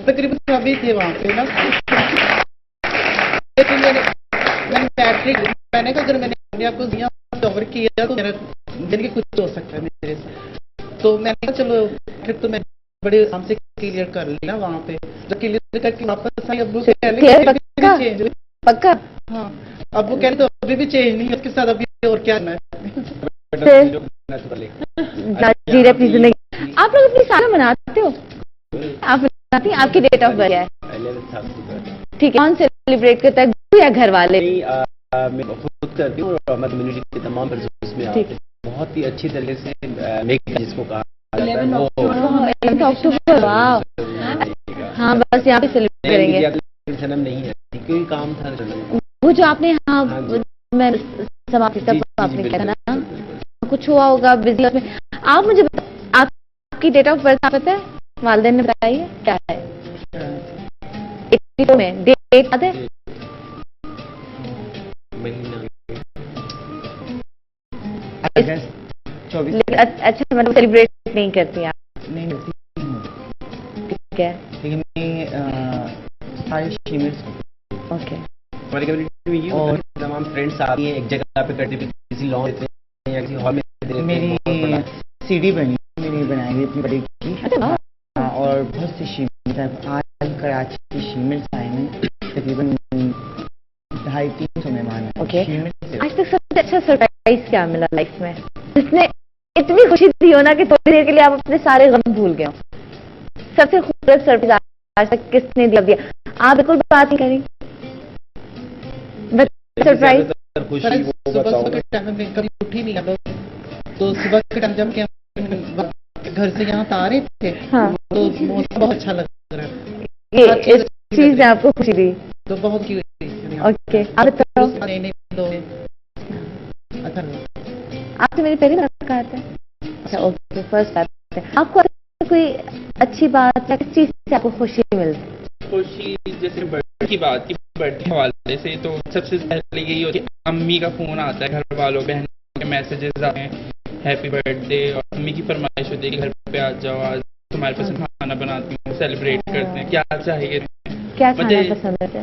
تقریباً سبھی تھے وہاں پہ نا. لیکن میں نے میٹرک, میں نے کہا اگر میں نے انڈیا کو کور کیا تو میرا دن کے کچھ ہو سکتا ہے میرے سے, تو میں نے کہا چلو پھر تو میں بڑے آرام سے کلیئر کر لینا وہاں پہ. جب کلیئر کر کے واپس آئی, ابو چینج پکا, ہاں ابو کہہ رہے تو ابھی بھی چینج نہیں, اس کے ساتھ ابھی اور کیا کرنا ہے. جی اپنی زندگی. آپ لوگ اپنی سالہ مناتے ہو, آپ مناتی ہیں, آپ کی ڈیٹ آف برتھ کیا ہے, ٹھیک ہے, کون سیلیبریٹ کرتا ہے, یا گھر والے؟ میں خود کرتی ہوں, اور میں کمیونٹی کے تمام پرسنس میں آتے ہیں بہت ہی اچھی طریقے سے میک جس کو کہا جاتا ہے وہ 11 اکتوبر. واو, ہاں بس یہاں پہ سیلیبریٹ کریں گے. جنم نہیں ہے کیونکہ کام تھا جنم, وہ جو آپ نے یہاں میں سماپتی تب آپ نے کہا نا کچھ ہوا ہوگا بزی میں. آپ مجھے آپ کی ڈیٹ آف برتھ پتہ ہے, والدین نے بتائی ہے کیا ہے, 82 میں ڈیٹ یاد ہے؟ اچھا مطلب سیلیبریٹ نہیں کرتی آپ؟ نہیں ٹھیک ہے, لیکن میں سارے شیمرس اوکے. ہماری کمیونٹی میں یہ ہوتا ہے تمام فرینڈس آتی ہیں ایک جگہ پہ کرتے ہوئے, کسی لان دیتے ہیں یا کسی ہال میں. میری سی ڈی بنی, میں نے بنائی ہوئی اپنی بڑی کی, اور بہت سی شیمرس ہیں. آج کراچی کی شیمرس آئے ہیں, تقریباً 250-300 مہمان ہیں. اوکے, آج تک سب سے اچھا سرپرائز کیا ملا لائف میں, جس نے اتنی خوشی دی ہو نا کہ تھوڑی دیر کے لیے آپ اپنے سارے غم بھول گئے ہو؟ سب سے خوبصورت سرپرائز آج تک کس نے دیا؟ آپ بالکل بات نہیں کریں. سرپرائز صبح کے ٹائم میں کبھی اٹھی نہیں, تو صبح کے ٹائم جب کہ گھر سے یہاں آ رہے تھے تو موسم بہت اچھا لگ رہا ہے, یہ اس چیز نے آپ کو خوشی دی تو بہت کی. اوکے, آپ سے میری پہلی ملاقات ہے. اچھا اوکے, فرسٹ بات ہے. آپ کو کوئی اچھی بات یا کس چیز سے آپ کو خوشی ملتی؟ خوشی جیسے برتھ کی بات کی, برتھ کے حوالے سے تو سب سے پہلے یہی ہوتی ہے امی کا فون آتا ہے, گھر والوں بہنوں کے میسیجز آتے ہیں ہیپی برتھ ڈے, اور امی کی فرمائش ہوتی ہے کہ گھر پہ آ جاؤ, آج تمہارے پسند کھانا بناتی ہوں, سیلیبریٹ کرتے ہیں, کیا چاہیے, کیا کھانا پسند ہے؟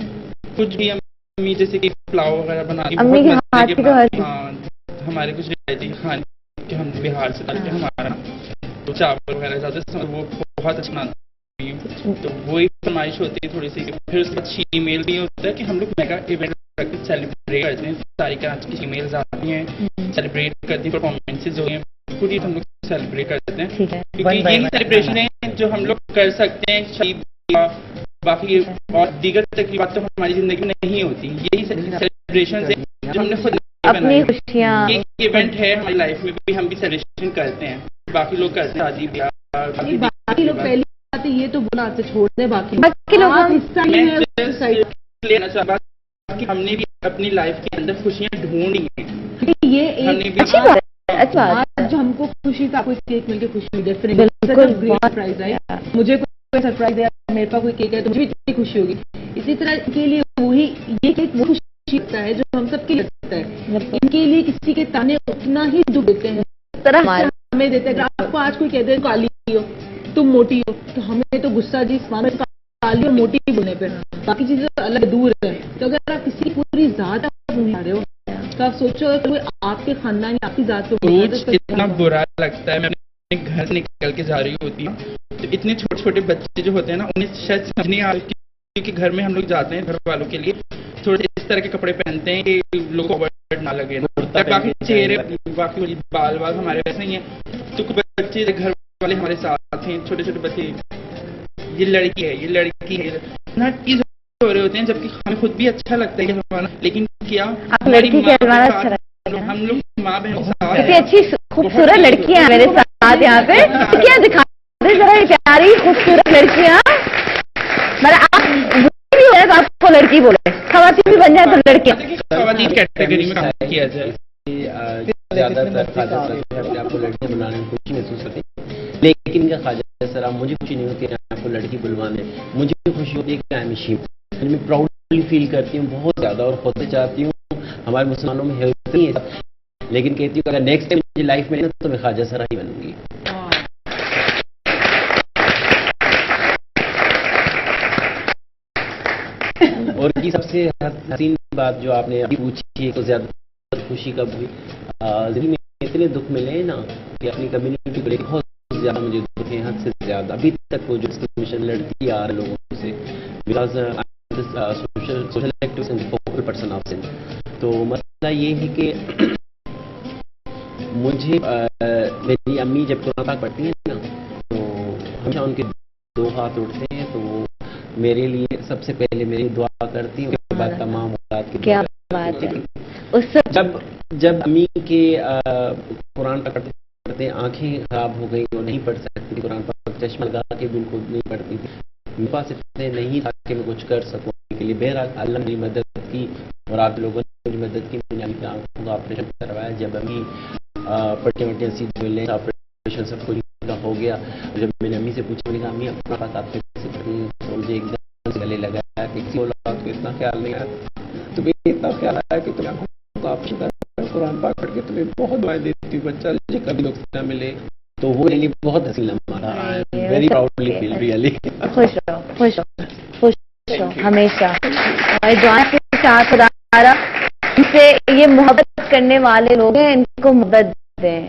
کچھ بھی. امی جیسے کہ پلاؤ وغیرہ بناتی, ہاں ہمارے کچھ روایتی کھانے کہ ہم بہار سے ڈالتے ہیں, ہمارا تو چاول وغیرہ زیادہ وہ بہت اچھا بناتے ہیں, تو وہی فرمائش ہوتی ہے تھوڑی سی. پھر اس کے بعد ای میل بھی ہوتا ہے کہ ہم لوگ میگا ایونٹ رکھ کے سیلیبریٹ کرتے ہیں, ساری کراچی کی ای میلز آتی ہیں, سیلیبریٹ کرتی ہیں, پرفارمنسز جو ہیں پوری ہم لوگ سیلیبریٹ کرتے ہیں, کیونکہ یہی سیلیبریشن ہے جو ہم لوگ کر سکتے ہیں. شادی باقی اور دیگر تقریبات تو ہماری زندگی میں نہیں ہوتی, یہی سیلیبریشن ہے جو ہم نے خود اپنی خوشیاں, ایک ایونٹ ہے ہماری لائف میں بھی, ہم بھی سیلیبریشن کرتے ہیں, باقی لوگ کرتے ہیں شادی بیاہ. باقی لوگ پہلی بات یہ تو بنا سے چھوڑ دیں, باقی لینا چاہتا کہ ہم نے بھی اپنی لائف کے اندر خوشیاں ڈھونڈی ہیں. یہ جو ہم کو خوشی تھا, کوئی کیک مل کے خوشی ہوئی, سرپرائز ہے, مجھے کوئی سرپرائز ہے, میرے پاس کوئی کیک ہے تو مجھے بھی اتنی خوشی ہوگی. اسی طرح کے لیے وہی یہ کیک وہ خوشی ہوتا ہے جو ہم سب کے لیے ہوتا ہے. ان کے لیے کسی کے تانے اتنا ہی دکھ دیتے ہیں, ہمیں دیتے ہیں. آپ کو آج کوئی کہتے ہیں کالی ہو, تم موٹی ہو, تو ہمیں تو غصہ جی کالی اور موٹی بولنے پہ, باقی چیزیں الگ دور ہے. تو اگر آپ کسی کی پوری ذات آپ بلا رہے ہو تو آپ سوچو اگر آپ کے خاندان یا آپ کی ذات کو اتنا برا لگتا ہے. میں اپنے گھر سے نکل کے جا رہی ہوتی ہوں تو اتنے چھوٹے چھوٹے بچے جو ہوتے ہیں نا, انہیں شاید سمجھ نہیں آتی, کیونکہ گھر میں ہم لوگ جاتے ہیں گھر والوں کے لیے تھوڑے اس طرح کے کپڑے پہنتے ہیں کہ لوگوں کو اوورڈ نہ لگے, باقی چہرے باقی بال ہمارے ویسے ہی ہیں. تو بچے گھر والے ہمارے ساتھ ہیں, چھوٹے چھوٹے بچے یہ لڑکی ہے، یہ لڑکی ہے، نہ چیز ہو رہے ہوتے ہیں، جبکہ ہمیں خود بھی اچھا لگتا ہے کہ ہمارا، لیکن کیا آپ لڑکی کے ہمارا اچھا لگتا ہے، ہم لوگ ماں بہن اتنی اچھی خوبصورت لڑکیاں ہیں میرے ساتھ یہاں پہ، کیا دکھا دیں ذرا یہ پیاری خوبصورت لڑکیاں، مطلب آپ بھی ہو تو آپ کو لڑکی بولے، خواتین بھی بن جائے تو لڑکیاں. خواتین کیٹیگری میں کام کیا جائے. زیادہ تر خواجہ سر اپنے آپ کو لڑکیاں بنانے میں خوشی محسوس ہوتی ہے، لیکن کیا خواجہ سر مجھے خوشی نہیں ہوتی ہے آپ کو لڑکی بلوانے، مجھے خوشی ہوتی ہے کہ آئی ایم شیپ، میں پراؤڈلی فیل کرتی ہوں بہت زیادہ، اور ہوتے چاہتی ہوں ہمارے مسلمانوں میں ہے، لیکن کہتی ہوں اگر نیکسٹ ٹائم مجھے لائف میں تو میں خواجہ سر ہی بنوں گی. اور یہ سب سے حسین بات جو آپ نے ابھی پوچھی ہے تو زیادہ خوشی کب ہوئی، زندگی میں اتنے دکھ ملے ہیں نا کہ اپنی کمیونٹی کو لے کے بہت زیادہ مجھے دکھ ہے، حد سے زیادہ ابھی تک وہ جو ڈسکریمنیشن لڑتی آ رہے لوگوں سے، because social activist and focal person of Sindh. تو مسئلہ یہ ہے کہ مجھے میری امی جب قرآن پاک پڑھتی ہیں نا تو ہمیشہ ان کے دو ہاتھ اٹھتے ہیں، تو وہ میرے لیے سب سے پہلے میری دعا کرتی ہیں، اس کے بعد تمام اولاد کی کیا بات ہے. جب امی کے قرآن پاک پڑھتے آنکھیں خراب ہو گئی اور نہیں پڑھ سکتی قرآن پاک، چشمہ لگا کے بالکل نہیں پڑھتی تھی، میرے پاس اتنے نہیں تھا کہ میں کچھ کر سکوں کے لیے. بہرحال اللہ نے میری مدد کی اور آپ لوگوں نے میری مدد کی، میں نے آنکھوں کا آپریشن کروایا. جب امی پٹیاں وٹیاں سیدھی ملے، آپریشن سب کچھ کا ہو گیا. جب میں نے امی سے پوچھا، میں نے کہا امی اپنا پاس آپ کیسے پڑھتی ہیں، تو مجھے ایک دم سے گلے لگایا کہ کسی اولاد کو اتنا خیال نہیں آیا، تمہیں اتنا خیال آیا کہ تمہیں آنکھوں کا آپریشن کروایا، قرآن پاک پڑھ کے تمہیں بہت دعائیں دیتی ہوں بچہ مجھے کبھی نقصان نہ ملے. تو وہ میرے لیے بہت حسین لمحہ تھا. Very proudly feel really. خوش رہو، خوش رہو، خوش رہو ہمیشہ. ہماری دعائیں کے ساتھ خدا ان سے یہ محبت کرنے والے لوگ ہیں، ان کو محبت دیں،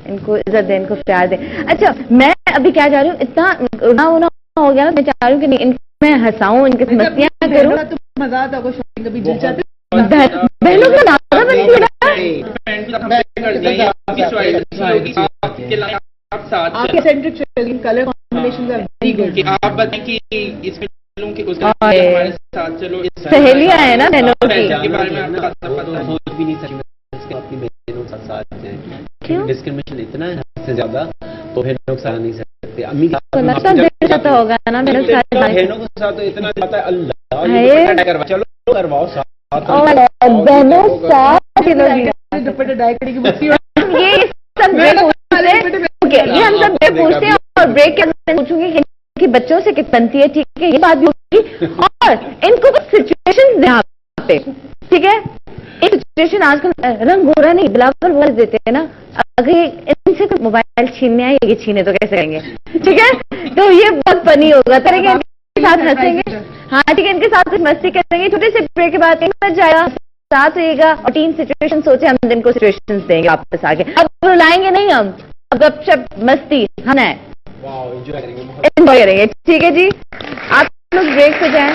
ان کو عزت دیں، ان کو پیار دیں. اچھا میں ابھی کیا چاہ رہی ہوں، اتنا رونا وونا ہو گیا نا، میں چاہ رہی ہوں کہ نہیں ان کو میں ہنساؤں، ان کے مستیاں کروں. مزہ آتا کو کبھی دل چاہتے بہنوں کا نام بنتی آپ کے centric colour combination very good. آپ بتائیں کہ اس فلم کے ہمارے ساتھ چلو سہیلیاں ہیں نا بہنوں کی، سوچ بھی نہیں سکتی اپنی بہنوں کے ساتھ ڈسکریمنیشن اتنا ہے حد سے زیادہ، تو بہنوں کے ساتھ نہیں سکتے. امی ہوگا نا بہنوں کے ساتھ، بہنوں کے ساتھ تو اتنا جاتا ہے اللہ چلو کرواؤ بہنوں ساتھ دوپٹہ ڈائی کرے گی. یہ سب یہ ہم سب بریک پوچھتے ہیں، اور بریک کے اندر پوچھوں گی کہ بچوں سے کتنی بنتی ہے، ٹھیک ہے یہ بات بھی ہوگی، اور ان کو کچھ سچویشن یہاں پہ، ٹھیک ہے ایک سچویشن آج کل رنگ گورا نہیں بلاول بول دیتے ہیں نا، اگر ان سے موبائل چھیننے آئے یہ چھینے تو کیسے کریں گے، ٹھیک ہے تو یہ بہت فنی ہوگا، طرح کے ان کے ساتھ ہنسیں گے. ہاں ٹھیک ہے، ان کے ساتھ کچھ مستی کریں گے، چھوٹے سے بریک کے بعد بچ جائے گا، ساتھ رہے گا، اور 3 سچویشن سوچے ہم ان کو سچویشن دیں گے واپس آ کے. اب رلائیں گے نہیں ہم، اب گپ شپ مستی ہم ہے انجوائے کریں گے. ٹھیک ہے جی، آپ لوگ بریک سے جائیں.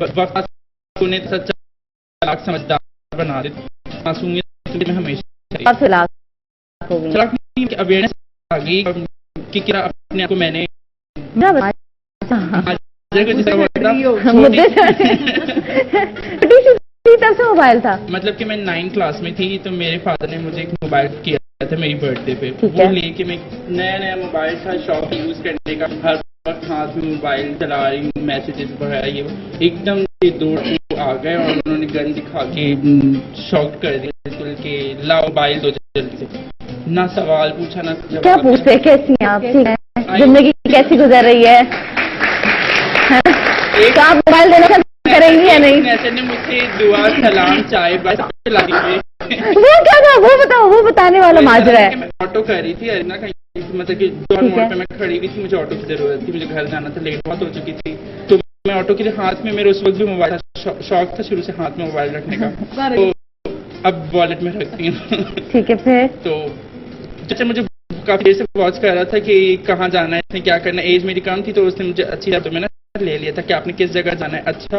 وقت انہیں سچا چلاک سمجھدار بنا دیتے. معصومیت میں ہمیشہ اور پھر ہو گئی اویئرنیس آ گئی کہ کیا اپنے آپ کو میں نے تب سے موبائل تھا. مطلب کہ میں 9 کلاس میں تھی تو میرے فادر نے مجھے ایک موبائل کیا تھا میری برتھ ڈے پہ. وہ لے کے میں نیا موبائل تھا, شوق یوز کرنے کا, ہر وقت ہاتھ میں موبائل چلا رہی ہوں, میسیجز وغیرہ. یہ ایک دم سے دور آ گئے اور انہوں نے گن دکھا کے شاک کر دیا بالکل کہ لا موبائل دو جلدی سے. نہ سوال پوچھا نہ کیا پوچھتے ہیں, کیسی ہیں آپ, زندگی کیسی گزر رہی ہے, تو آپ موبائل دینا کریں گی یا نہیں؟ ایسے نے مجھ سے دعا سلام چائے بس لا دی. وہ کیا تھا وہ بتاؤ, وہ بتانے والا ماجرا ہے. میں آٹو کر رہی تھی ارنا کا, مطلب کہ ڈون موڑ پہ میں کھڑی ہوئی تھی, مجھے آٹو کی ضرورت تھی, مجھے گھر جانا تھا, لیٹ بہت ہو چکی تھی. تو میں آٹو کے لیے ہاتھ میں, میرے اس وقت بھی موبائل تھا, شوق تھا شروع سے ہاتھ میں موبائل رکھنے کا, تو اب والیٹ میں رکھتی ہوں. ٹھیک ہے. پھر تو اچھا مجھے کافی دیر سے واچ کر رہا تھا کہ کہاں جانا ہے, اس نے کیا کرنا ہے. ایج میری کم تھی تو اس نے مجھے اچھی تو میں نے لے لیا تھا کہ آپ نے کس جگہ جانا ہے. اچھا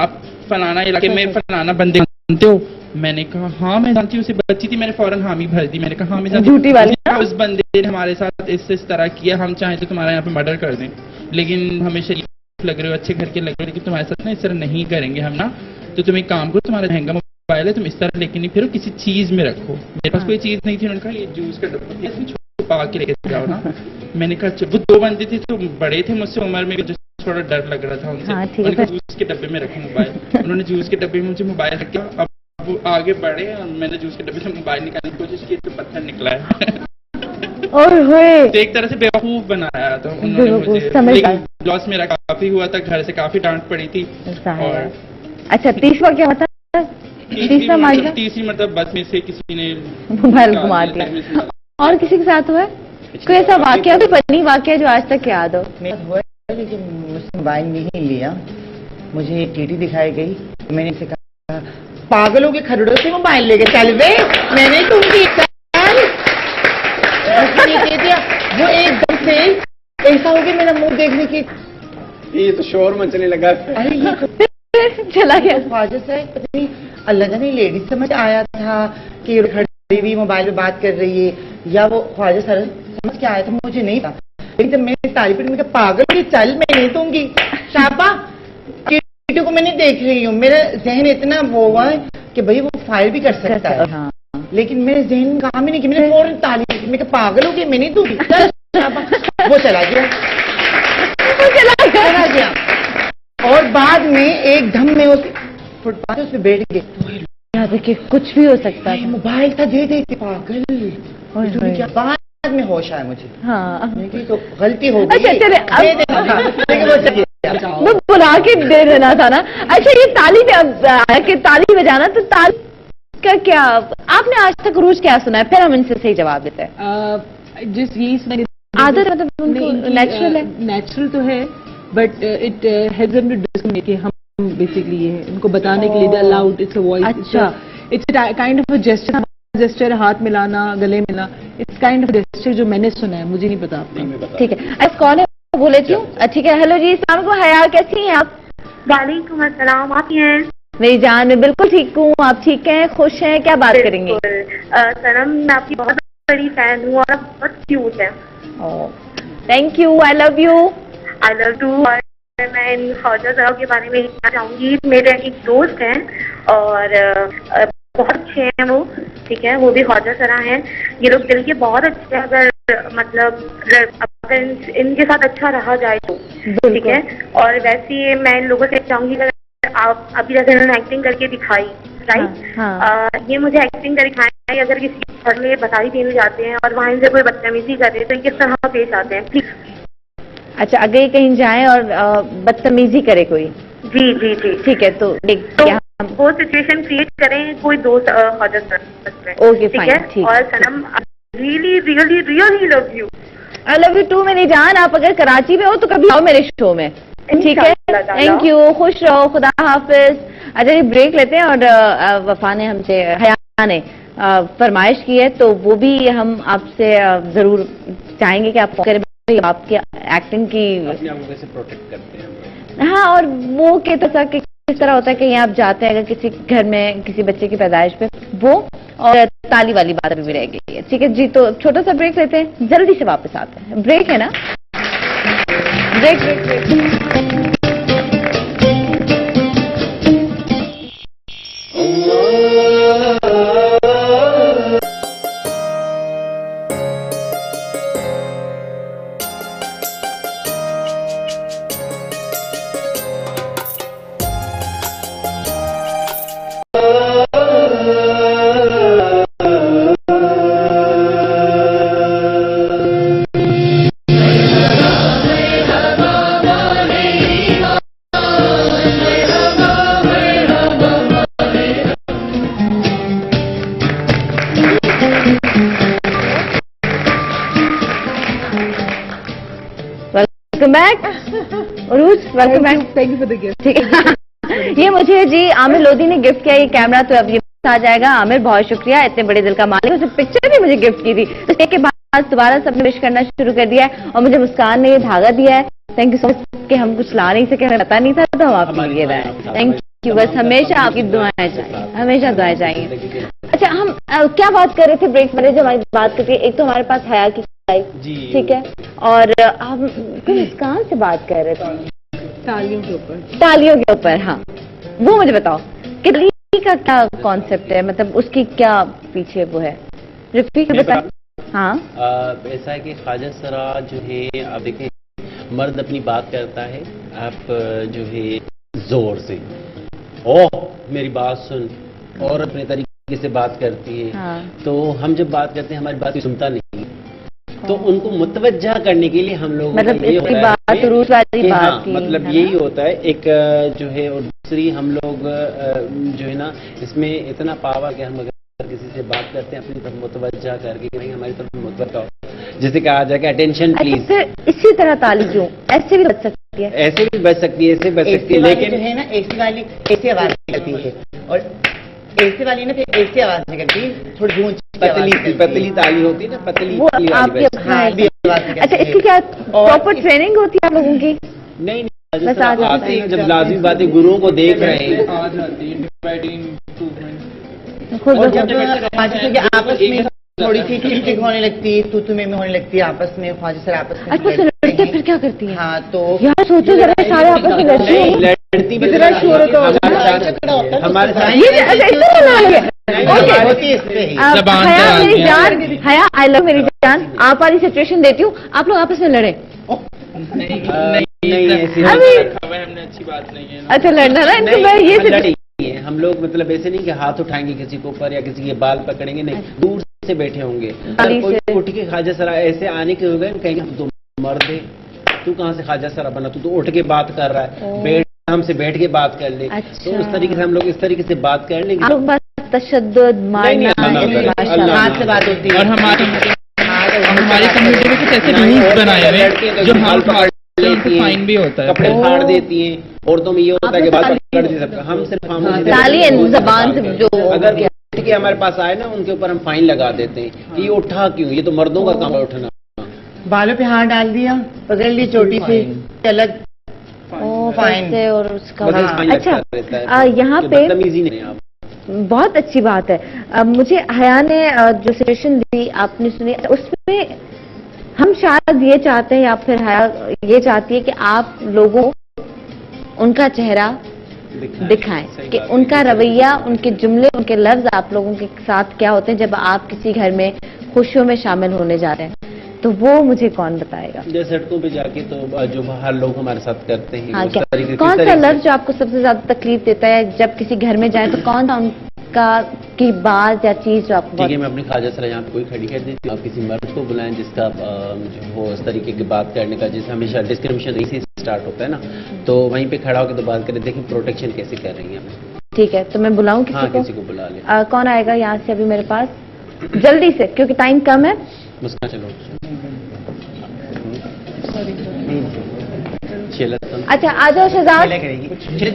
آپ فلانا علاقے میں فلانا بندے جانتے ہو؟ میں نے کہا ہاں میں جانتی ہوں. اسے بچی تھی, میں نے فوراً حامی بھر دی. میں نے کہا ہاں میں جانتی ہوں. اس بندے نے ہمارے ساتھ اس طرح کیا, ہم چاہیں تو تمہارا یہاں پہ مرڈر کر دیں, لیکن ہمیں شریف لگ رہے ہو, اچھے گھر کے لگ رہے ہو, لیکن تمہارے ساتھ نا اس طرح نہیں کریں گے ہم نا. تو تم ایک کام کرو, تمہارا مہنگا موبائل ہے, تم اس طرح لے کے نہیں پھرو, کسی چیز میں رکھو. میرے پاس کوئی چیز نہیں تھی. انہوں نے کہا یہ جوس کا ڈبہ چھپا کے لے کے جاؤ نا. میں نے کہا وہ 2 بندے تھے تو بڑے تھے مجھ سے عمر میں, جو تھوڑا ڈر لگ رہا تھا ان سے. انہوں نے کہا جوس کے ڈبے میں رکھو موبائل. انہوں نے جوس کے ڈبے میں مجھے موبائل رکھا. اب وہ آگے بڑھے اور میں نے جوس کے ڈبے سے موبائل نکالنے کی کوشش کی تو پتھر نکلا ہے. ایک طرح سے بیوقوف بنایا تھا انہوں نے مجھے. لاس میرا کافی ہوا تھا, گھر سے کافی ڈانٹ پڑی تھی. اچھا تیسرا کیا ہوتا ہے؟ تیسری مطلب بس میں سے کسی نے موبائل گھما دیا. اور کسی کے ساتھ ہوا ہے کوئی ایسا واقعہ, کوئی فنی واقعہ جو آج تک یاد ہو؟ ہوا ہے لیکن مجھ سے موبائل نہیں لیا, مجھے ٹیٹی دکھائی گئی. میں نے اسے کہا پاگلوں کے کھرڑوں سے موبائل لے کے چل گئے, میں نے تم کی وہ ایک دم سے ایسا ہو گیا میرا منہ دیکھنے کی, یہ تو شور مچنے لگا. چلا گیا. خواجہ صاحب پتہ نہیں اللہ جانے لیڈیز سمجھ آیا تھا کہ کھڑی ہوئی موبائل پہ بات کر رہی ہے, یا وہ خواجہ سر سمجھ کے آیا تھا, مجھے نہیں تھا. لیکن جب میں نے تعریف کی, میں کہا پاگل کی چل, میں نہیں دوں گی. شاپا ٹیٹو کو میں نہیں دیکھ رہی ہوں, میرا ذہن اتنا وہ ہوا ہے کہ بھائی وہ فائر بھی کر سکتا ہے, لیکن میرے ذہن میں کام ہی نہیں کہ میں نے فوراً تعریف کی. میں کہا پاگل ہو گئی, میں نہیں دوں گی. وہ چلا گیا. اور بعد میں ایک دم میں فٹ پاتھ اس پہ بیٹھ گئے. کہ کچھ بھی ہو سکتا ہے. موبائل تھا, دے دیتے پاگل. بعد میں ہوش آیا مجھے, ہاں تو غلطی ہو گئی. وہ بلا کے دے دینا تھا نا. اچھا یہ تالی بجانا, تو تالی کا کیا آپ نے آج تک عروج کیا سنا ہے, پھر ہم ان سے صحیح جواب دیتے ہیں. جس یہی عادت مطلب نیچرل ہے, نیچرل تو ہے, but it helps them to discriminate کہ ہم بیسکلی یہ ہے ان کو بتانے کے لیے aloud, it's a voice, it's kind of a gesture, ہاتھ ملانا, گلے ملنا, اٹس کائنڈ آف جیسچر جو میں نے سنا ہے, مجھے نہیں پتا. ٹھیک ہے, اب کون ہے بول لیتی ہوں. ٹھیک ہے, ہیلو جی, السلام علیکم. حیا کیسی ہیں آپ؟ وعلیکم السلام, آپ ہیں؟ میری جان میں بالکل ٹھیک ہوں, آپ ٹھیک ہیں, خوش ہیں, کیا بات کریں گے؟ سنم میں آپ کی بہت بڑی فین ہوں اور آپ بہت کیوٹ ہیں. Thank you, I love you. I love too. میں ان خواجہ صاحب کے بارے میں کہنا چاہوں گی, میرے ایک دوست ہیں اور بہت اچھے ہیں وہ, ٹھیک ہے, وہ بھی خواجہ سرا ہیں. یہ لوگ دل کے بہت اچھے ہیں, اگر مطلب اگر ان کے ساتھ اچھا رہا جائے تو, ٹھیک ہے. اور ویسے ہی میں ان لوگوں سے چاہوں گی کہ آپ ابھی جیسے انہوں نے ایکٹنگ کر کے دکھائی, رائٹ, یہ مجھے ایکٹنگ کر دکھائیں. اگر کسی گھر میں بدائی دینے جاتے ہیں اور وہاں ان سے کوئی بدتمیزی کرے تو کس طرح پیش آتے ہیں, پلیز. اچھا, اگر کہیں جائیں اور بدتمیزی کرے کوئی, جی جی جی, ٹھیک ہے, تو وہ سچویشن کریٹ کریں کوئی دوست خواجہ سر, ٹھیک ہے. اور Sanam really really really love you. I love you too میری جان. آپ اگر کراچی میں ہو تو کبھی آؤ میرے شو میں, ٹھیک ہے. تھینک یو, خوش رہو, خدا حافظ. اچھا یہ بریک لیتے ہیں, اور وفا نے ہم سے, حیا نے فرمائش کی ہے تو وہ بھی ہم آپ سے ضرور چاہیں گے کہ آپ آپ کی ایکٹنگ کی پروٹیکٹ کرتے ہیں. ہاں, اور وہ کہتا تھا کہ اس طرح ہوتا ہے کہ یہاں آپ جاتے ہیں اگر کسی گھر میں کسی بچے کی پیدائش پہ وہ اور تالی والی بات ابھی بھی رہ گئی ہے. ٹھیک ہے جی, تو چھوٹا سا بریک لیتے ہیں, جلدی سے واپس آتے ہیں. بریک ہے نا, break break break. Welcome back Urooj, welcome back. Thank you for the gift. ٹھیک ہے, یہ مجھے جی عامر لودھی نے گفٹ کیا یہ کیمرہ, تو اب یہ آ جائے گا. عامر بہت شکریہ, اتنے بڑے دل کا مالک. اس نے پکچر بھی مجھے گفٹ کی تھی, اس کے بعد دوبارہ سب نے وش کرنا شروع کر دیا ہے اور مجھے مسکان نے یہ دھاگا دیا ہے. تھینک یو سو مچ کہ ہم کچھ لا نہیں سکے, ہمیں پتا نہیں تھا تو ہم آپ کے لیے لائے. تھینک یو, بس ہمیشہ آپ کی دعائیں چاہیے, ہمیشہ دعائیں چاہیے. اچھا, ہم کیا بات کر رہے تھے بریک میں, جو ہماری بات کرتی ہے, ایک تو ہمارے پاس حیا کی ٹھیک ہے, اور ہم مسکان سے بات کر رہے تھے تالیوں کے اوپر. تالیوں کے اوپر. ہاں, وہ مجھے بتاؤ کہ تالی کا کیا کانسیپٹ ہے, مطلب اس کی کیا پیچھے وہ ہے, رفیق بتائیں. ہاں, ایسا ہے کہ خواجہ سرا جو ہے, آپ دیکھیں مرد اپنی بات کرتا ہے, آپ جو ہے زور سے اوہ میری بات سن, اور اپنے طریقے سے بات کرتی ہے. تو ہم جب بات کرتے ہیں ہماری بات سنتا نہیں, تو ان کو متوجہ کرنے کے لیے ہم لوگ مطلب مطلب یہی ہوتا ہے ایک جو ہے, اور دوسری ہم لوگ جو ہے نا اس میں اتنا پاور کہ ہم اگر کسی سے بات کرتے ہیں اپنی طرف متوجہ کر کے نہیں ہماری طرف متوجہ ہو, جیسے کہا جائے کہ اٹینشن پلیز. اسی طرح تالی کیوں ایسے بھی بچ سکتی ہے, ایسے بھی بچ سکتی ہے, ایسے بچ سکتی ہے, لیکن جو ہے نا ایسی والی ایسی آواز نکلتی ہے, اور ایسی والی نا پھر ایسی آواز نکلتی ہے, تھوڑی گونج پتلی تالی ہوتی ہے نا, پتلی. اچھا, اس کی کیا پراپر ٹریننگ ہوتی ہے آپ لوگوں کی؟ نہیں, آتے ہیں جب لازمی باتیں گروؤں کو دیکھ رہے ہیں. آپس میں تھوڑی سی ٹک ٹک ہونے لگتی ہے, تو میں ہونے لگتی ہے آپس میں, خواجہ سر آپس میں لڑتے پھر کیا کرتی ہیں؟ ہاں, تو یار سوچو ذرا, سارے آپس میں لڑتی بھی ہمارے جان حیا, آئی لو میری جان, آپ والی سچویشن دیتی ہوں, آپ لوگ آپس میں لڑے. اچھا, لڑنا نا یہ ہم لوگ مطلب ایسے نہیں کہ ہاتھ اٹھائیں گے کسی کے اوپر یا کسی کے بال پکڑیں گے, نہیں, دور سے بیٹھے ہوں گے. کوئی اٹھ کے خواجہ سرا ایسے آنے کے ہو گئے, کہیں گے تو مرد ہے, تو کہاں سے خواجہ سرا بنا, تو اٹھ کے بات کر رہا ہے, بیٹھ ہم سے بیٹھ کے بات کر لیں. تو اس طریقے سے ہم لوگ اس طریقے سے بات کر لیں گے. تشدد مارنا ہاتھ سے بات ہوتی ہے. اور ہماری کمیونٹی میں کچھ ایسے رولز بنائے ہوئے جو فائن بھی ہوتا ہے, کپڑے پھاڑ دیتی ہیں. عورتوں میں یہ ہوتا ہے کہ بات پکڑ نہیں سکتا, ہم صرف تالی زبان سے جو اگر کہ ہمارے پاس آئے نا ان کے اوپر ہم فائن لگا دیتے ہیں کہ یہ اٹھا کیوں, یہ تو مردوں کا کام ہے اٹھنا. بالوں پہ ہاتھ ڈال دیا, پکڑ لی چوٹی سے, الگ فائن. اور اس کا اچھا, یہاں پہ بہت اچھی بات ہے. مجھے حیا نے جو سچویشن دی آپ نے سنی, اس میں ہم شاید یہ چاہتے ہیں یا پھر حیا یہ چاہتی ہے کہ آپ لوگوں ان کا چہرہ دکھائیں, کہ ان کا رویہ, ان کے جملے, ان کے لفظ آپ لوگوں کے ساتھ کیا ہوتے ہیں جب آپ کسی گھر میں خوشیوں میں شامل ہونے جا رہے ہیں. تو وہ مجھے کون بتائے گا؟ جیسے سڑکوں پہ جا کے تو جو باہر لوگ ہمارے ساتھ کرتے ہیں, کون سا لفظ جو آپ کو سب سے زیادہ تکلیف دیتا ہے جب کسی گھر میں جائیں, تو کون سا ان کا کی بات یا چیز جو آپ کو؟ ٹھیک ہے, میں اپنی خواجہ سرا یہاں پہ کوئی کھڑی کر دیتی ہوں, آپ کسی مرد کو بلائیں جس کا جو ہو اس طریقے کی بات کرنے کا, جیسے ہمیشہ ڈسکرمنیشن یہیں سے اسٹارٹ ہوتا ہے نا, تو وہیں پہ کھڑا ہو کے تو بات کریں, دیکھیں پروٹیکشن کیسے کر رہی ہیں. ٹھیک ہے, تو میں بلاؤں کسی کو بلا لیں. کون آئے گا یہاں سے ابھی میرے پاس, جلدی سے, کیونکہ ٹائم کم ہے. مسکان چلو. اچھا, آ جاؤ شہزاد.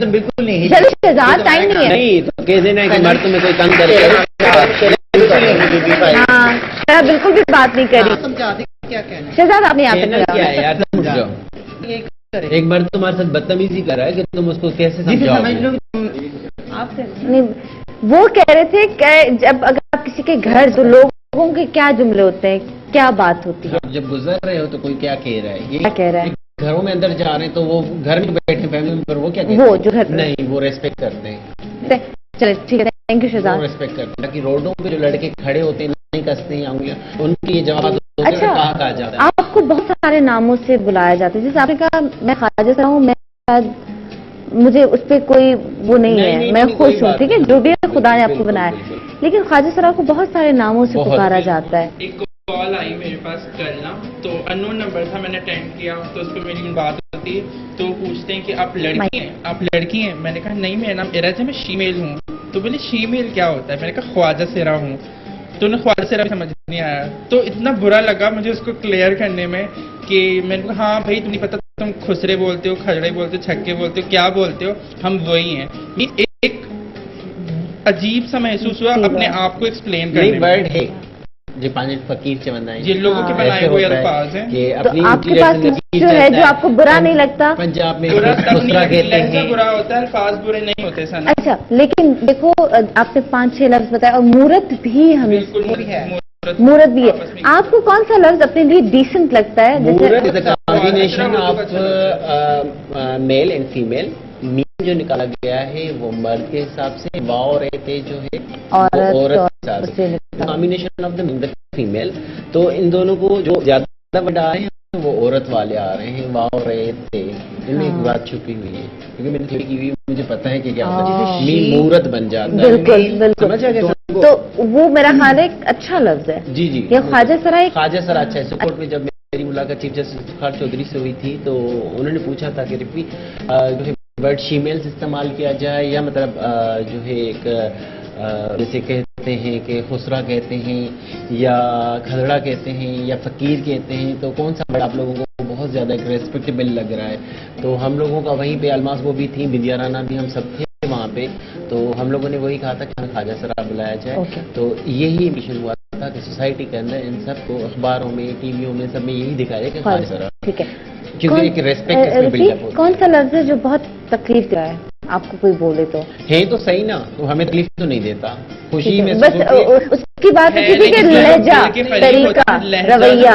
تو بالکل نہیں, چلو شہزاد, ٹائم نہیں ہے. نہیں تو کہہ دینا کہ مرد میں کوئی تنگ کر کے. ہاں, بالکل بھی بات نہیں کری. شہزاد آپ نے یہاں پہ کریں. ایک بار تمہارے ساتھ بدتمیزی کر رہا ہے کہ تم اس کو کیسے جسے سمجھاؤ سمجھ لو گے؟ آپ کیسے نہیں وہ کہہ رہے تھے کہ جب اگر آپ کسی کے گھر تو لوگوں کے کیا جملے ہوتے ہیں, کیا بات ہوتی ہے, آپ جب گزر رہے ہو تو کوئی کیا کہہ رہا ہے, کیا کہہ رہا ہے, گھروں میں اندر جا رہے ہیں تو وہ گھر میں بیٹھے فیملی ممبر وہ کیا کہتے وہ ہیں, جو گھر نہیں وہ ریسپیکٹ کرتے ہیں, چلے ٹھیک ہے, تھینک یو وہ شہزاد. ریسپیکٹ کرتے ہیں. کہ روڈوں پہ جو لڑکے کھڑے ہوتے ہیں نہیں کستے ہیں انگلیاں, ان کی یہ جواب اچھا کہا جاتا ہے. آپ کو بہت سارے ناموں سے بلایا جاتا ہے, جیسے آپ نے کہا میں خواجہ سرا ہوں, میں مجھے اس پہ کوئی وہ نہیں ہے, میں خوش ہوں, ٹھیک ہے, جو بھی خدا نے آپ کو بنایا, لیکن خواجہ سرا کو بہت سارے ناموں سے پکارا جاتا ہے. ایک کال آئی میرے پاس کل نا, تو انون نمبر تھا, میں نے اٹینڈ کیا, تو اس پہ میری بات ہوتی ہے تو پوچھتے ہیں کہ آپ لڑکی ہیں, آپ لڑکی ہیں. میں نے کہا نہیں میرا نام ایرج ہے, میں شیمیل ہوں. تو بولے شیمیل کیا ہوتا ہے, میں نے کہا خواجہ سرا ہوں. تو انہیں خواجہ سرا سمجھ نہیں آیا, تو اتنا برا لگا مجھے اس کو کلیئر کرنے میں کہ میں نے کہا ہاں بھائی تم نہیں پتا تم خسرے بولتے ہو, کھجڑے بولتے ہو, چھکے بولتے ہو, کیا بولتے ہو, ہم وہی ہیں. ایک عجیب سا محسوس ہوا اپنے آپ کو ایکسپلین کرنے میں. ورڈ ہے جو پانچ فقیر سے بنائے جن لوگوں کے بنائے ہوئے الفاظ ہیں, تو آپ کے پاس جو ہے جو آپ کو برا نہیں لگتا, پنجاب میں برا تب خسرا نہیں, کہتے لہجہ ہیں, برا ہوتا ہے, الفاظ برے نہیں ہوتے سن. اچھا لیکن دیکھو آپ نے 5-6 لفظ بتائے, اور مورت بھی ہمیں مورت بھی ہے. آپ کو کون سا لفظ اپنے لیے ڈیسنٹ لگتا ہے؟ مورت is a combination of male and female. مین جو نکالا گیا ہے وہ مرد کے حساب سے, واؤ رہتے جو ہے عورت کے حساب سے, کمبینیشن آف دا فیمیل. تو ان دونوں کو جو زیادہ بڑا ہے وہ عورت والے آ رہے ہیں, واؤ رہتے, ان میں ایک بات چھپی ہوئی ہے, کیونکہ میں نے تھوڑی کی ہوئی مجھے پتا ہے کہ کیا ہوتا ہے, مین مورت بن جاتا ہے. بالکل بالکل, تو وہ میرا خیال ہے ایک اچھا لفظ ہے. جی جی, یہ خواجہ سرا خواجہ سرا اچھا ہے. سپورٹ میں جب میری ملاقات چیف جسٹس افتخار چودھری سے ہوئی تھی تو انہوں نے پوچھا تھا کہ رفیع جو ہے ورڈ شیمیل استعمال کیا جائے یا مطلب جو ہے ایک جیسے کہتے ہیں کہ خسرا کہتے ہیں یا کھدڑا کہتے ہیں یا فقیر کہتے ہیں, تو کون سا ورڈ آپ لوگوں کو بہت زیادہ ایک ریسپیکٹیبل لگ رہا ہے. تو ہم لوگوں کا وہیں پہ الماس وہ بھی تھی, بندیا رانا بھی, ہم سب تھے وہاں پہ. تو ہم لوگوں نے وہی کہا تھا کہ ہمیں خواجہ سرا بلایا جائے. تو یہی مشن ہوا تھا کہ سوسائٹی کے اندر ان سب کو اخباروں میں, ٹی ویوں میں, سب میں یہی دکھایا کہ خواجہ سرا, ٹھیک ہے. کیونکہ ایک ریسپیکٹ اس میں بلڈ اپ ہوتا ہے. کون سا لفظ ہے جو بہت تکلیف دیا ہے آپ کو کوئی بولے تو؟ ہے تو صحیح نا, تو ہمیں تکلیف تو نہیں دیتا, خوشی میں بس اس کی بات ہے کہ لہجہ, طریقہ, رویہ.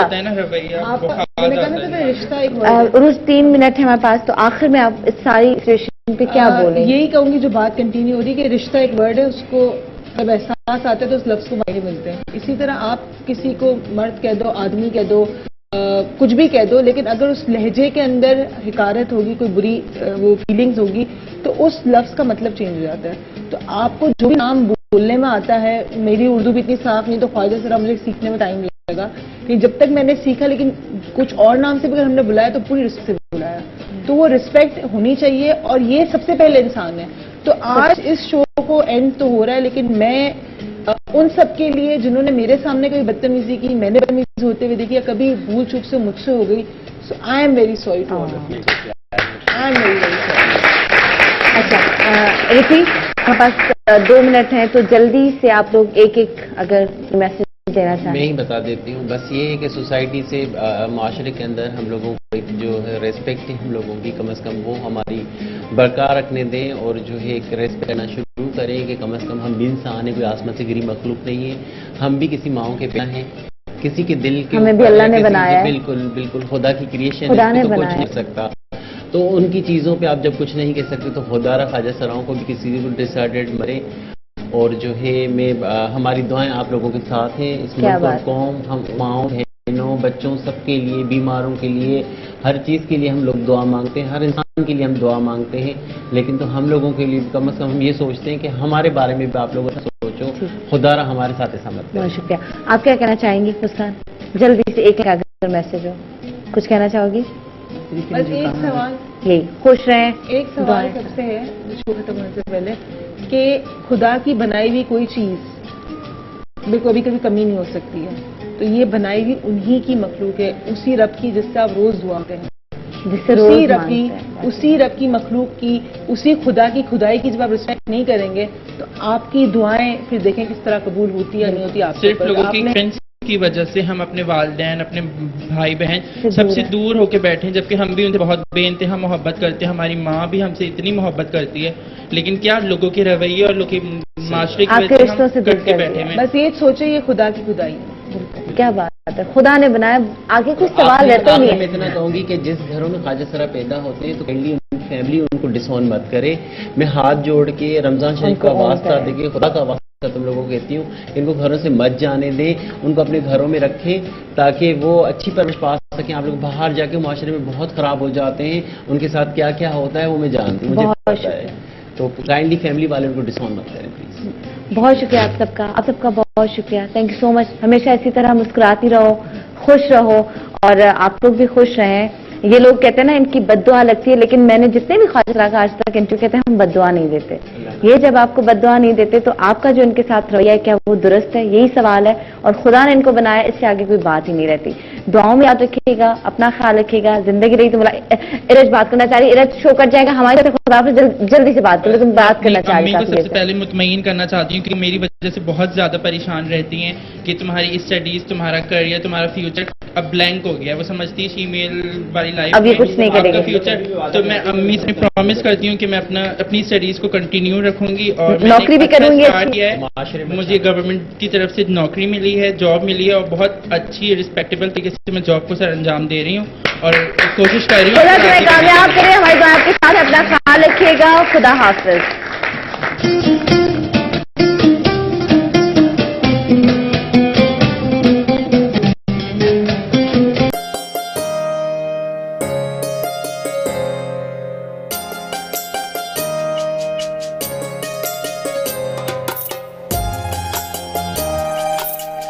روز 3 منٹ ہے ہمارے پاس, تو آخر میں آپ اس ساری سچویشن پہ کیا بولیں؟ یہی کہوں گی جو بات کنٹینیو ہو رہی ہے کہ رشتہ ایک ورڈ ہے, اس کو جب احساس آتا ہے تو اس لفظ کو معنی ملتے ہیں. اسی طرح آپ کسی کو مرد کہہ دو, آدمی کہہ دو, کچھ بھی کہہ دو, لیکن اگر اس لہجے کے اندر حقارت ہوگی, کوئی بری وہ فیلنگز ہوگی, تو اس لفظ کا مطلب چینج ہو جاتا ہے. تو آپ کو جو بھی نام بولنے میں آتا ہے, میری اردو بھی اتنی صاف نہیں, تو خواجہ سرا مجھے سیکھنے میں ٹائم لگے گا, کہ جب تک میں نے سیکھا, لیکن کچھ اور نام سے بھی اگر ہم نے بلایا تو پوری رسپیکٹ سے بلایا, تو وہ رسپیکٹ ہونی چاہیے, اور یہ سب سے پہلے انسان ہے. تو آج اس شو کو اینڈ تو ہو رہا ہے, لیکن میں ان سب کے لیے جنہوں نے میرے سامنے کبھی بدتمیزی کی, میں نے بدتمیزی ہوتے ہوئے دیکھی, یا کبھی بھول چوک سے مجھ سے ہو گئی, so I am very sorry to all of you. I am very very sorry. اچھا رفیع, ہمارے پاس 2 منٹ ہیں, تو جلدی سے آپ لوگ ایک اگر میسج دینا چاہیں. میں ہی بتا دیتی ہوں, بس یہ ہے کہ سوسائٹی سے, معاشرے کے اندر ہم لوگوں کو ایک جو ہے ریسپیکٹ ہے ہم لوگوں کی, کم از کم وہ ہماری برقرار رکھنے دیں, اور جو ہے ایک ریسپیکٹ کرنا شروع کریں کہ کم از کم ہم بھی انسان ہیں, کوئی آسمان سے گری مخلوق نہیں ہے, ہم بھی کسی ماؤں کے پیدا ہیں, کسی کے دل کے ہمیں بھی اللہ نے بنایا ہے. بالکل بالکل, خدا کی کریشن خدا نے ہے, تو کچھ بنایا نہیں سکتا. تو ان کی چیزوں پہ آپ جب کچھ نہیں کہہ سکتے, تو خدا را خواجہ سراؤں کو بھی کسی کو ڈسارڈیڈ مرے. اور جو ہے میں ہماری دعائیں آپ لوگوں کے ساتھ ہیں, اس ملک اور قوم, ہم ماؤں بہنوں بچوں سب کے لیے, بیماروں کے لیے, ہر چیز کے لیے ہم لوگ دعا مانگتے ہیں, ہر انسان کے لیے ہم دعا مانگتے ہیں, لیکن تو ہم لوگوں کے لیے کم از کم ہم یہ سوچتے ہیں کہ ہمارے بارے میں بھی آپ لوگوں سے سوچو, خدا را ہمارے ساتھ ایسا مت کرے. بہت شکریہ. آپ کیا کہنا چاہیں گی مسکان؟ جلدی سے ایک اگر میسج ہو, کچھ کہنا چاہو گی؟ بس ایک سوال, یہی خوش رہیں. ایک سوال سب سے ہے شو ختم ہونے سے پہلے, کہ خدا کی بنائی ہوئی کوئی چیز بھی کبھی کبھی کمی نہیں ہو سکتی ہے, تو یہ بنائی ہوئی انہی کی مخلوق ہے, اسی رب کی جس سے آپ روز دعا کریں, اسی رب کی مخلوق کی, اسی خدا کی خدائی کی جب آپ رسپیکٹ نہیں کریں گے, تو آپ کی دعائیں پھر دیکھیں کس طرح قبول ہوتی ہے نہیں ہوتی. آپ صرف لوگوں کی کی وجہ سے ہم اپنے والدین اپنے بھائی بہن سب سے دور ہو کے بیٹھے ہیں، جبکہ ہم بھی ان سے بہت بے انتہا محبت کرتے ہیں، ہماری ماں بھی ہم سے اتنی محبت کرتی ہے، لیکن کیا لوگوں کے رویے اور لوگوں کے معاشرے کی وجہ سے ہم کٹ کے بیٹھے ہیں۔ بس یہ سوچے یہ خدا کی خدائی ہے، کیا بات ہے، خدا نے بنایا، آگے کچھ سوال رہتا نہیں میں ہے۔ اتنا کہوں گی کہ جس گھروں میں خواجہ سرا پیدا ہوتے ہیں تو کائنڈلی فیملی ان کو ڈسون مت کرے۔ میں ہاتھ جوڑ کے رمضان شریف کا واسطہ دے کے خدا کا واسطہ تم لوگوں کو کہتی ہوں، ان کو گھروں سے مت جانے دیں، ان کو اپنے گھروں میں رکھیں تاکہ وہ اچھی پرورش پا سکیں۔ آپ لوگ باہر جا کے معاشرے میں بہت خراب ہو جاتے ہیں، ان کے ساتھ کیا کیا ہوتا ہے وہ میں جانتی ہوں، مجھے پتا ہے، تو کائنڈلی فیملی والے ان کو ڈسون مت کریں پلیز۔ بہت شکریہ آپ سب کا بہت شکریہ، تھینک یو سو مچ۔ ہمیشہ اسی طرح مسکراتی رہو، خوش رہو، اور آپ لوگ بھی خوش رہیں۔ یہ لوگ کہتے ہیں نا ان کی بد دعا لگتی ہے، لیکن میں نے جتنے بھی خواجہ سرا کا آج تک انٹرویو کہتے ہیں ہم بد دعا نہیں دیتے۔ یہ جب آپ کو بد دعا نہیں دیتے تو آپ کا جو ان کے ساتھ رویہ ہے کیا وہ درست ہے؟ یہی سوال ہے، اور خدا نے ان کو بنایا، اس سے آگے کوئی بات ہی نہیں رہتی۔ دعاؤں میں یاد رکھیے گا، اپنا خیال رکھیے گا، زندگی رہی تو ارج بات کرنا چاہ رہی، ارج شو کر جائے گا ہمارے ساتھ، خدا سے جلدی سے بات کر لو، تم بات کرنا چاہ رہی کو سب سے پہلے مطمئن کرنا چاہتی ہوں کہ میری وجہ سے بہت زیادہ پریشان رہتی ہیں کہ تمہاری اسٹڈیز، تمہارا کریئر، تمہارا فیوچر اب بلینک ہو گیا، وہ سمجھتی ہے فیمیل والی لائف اب یہ کچھ نہیں کرے گی فیوچر۔ تو میں امی سے پرومس کرتی ہوں کہ میں اپنی اسٹڈیز کو کنٹینیو رکھوں گی، اور نوکری بھی کروں گی، مجھے گورنمنٹ کی طرف سے نوکری ملی ہے، جاب ملی ہے، اور بہت اچھی رسپیکٹیبل طریقے سے میں جاب کو سر انجام دے رہی ہوں اور کوشش کر رہی ہوں۔ خدا تمہیں کامیاب کرے، ہماری دعا آپ کے ساتھ، اپنا خیال رکھیے گا، خدا حافظ۔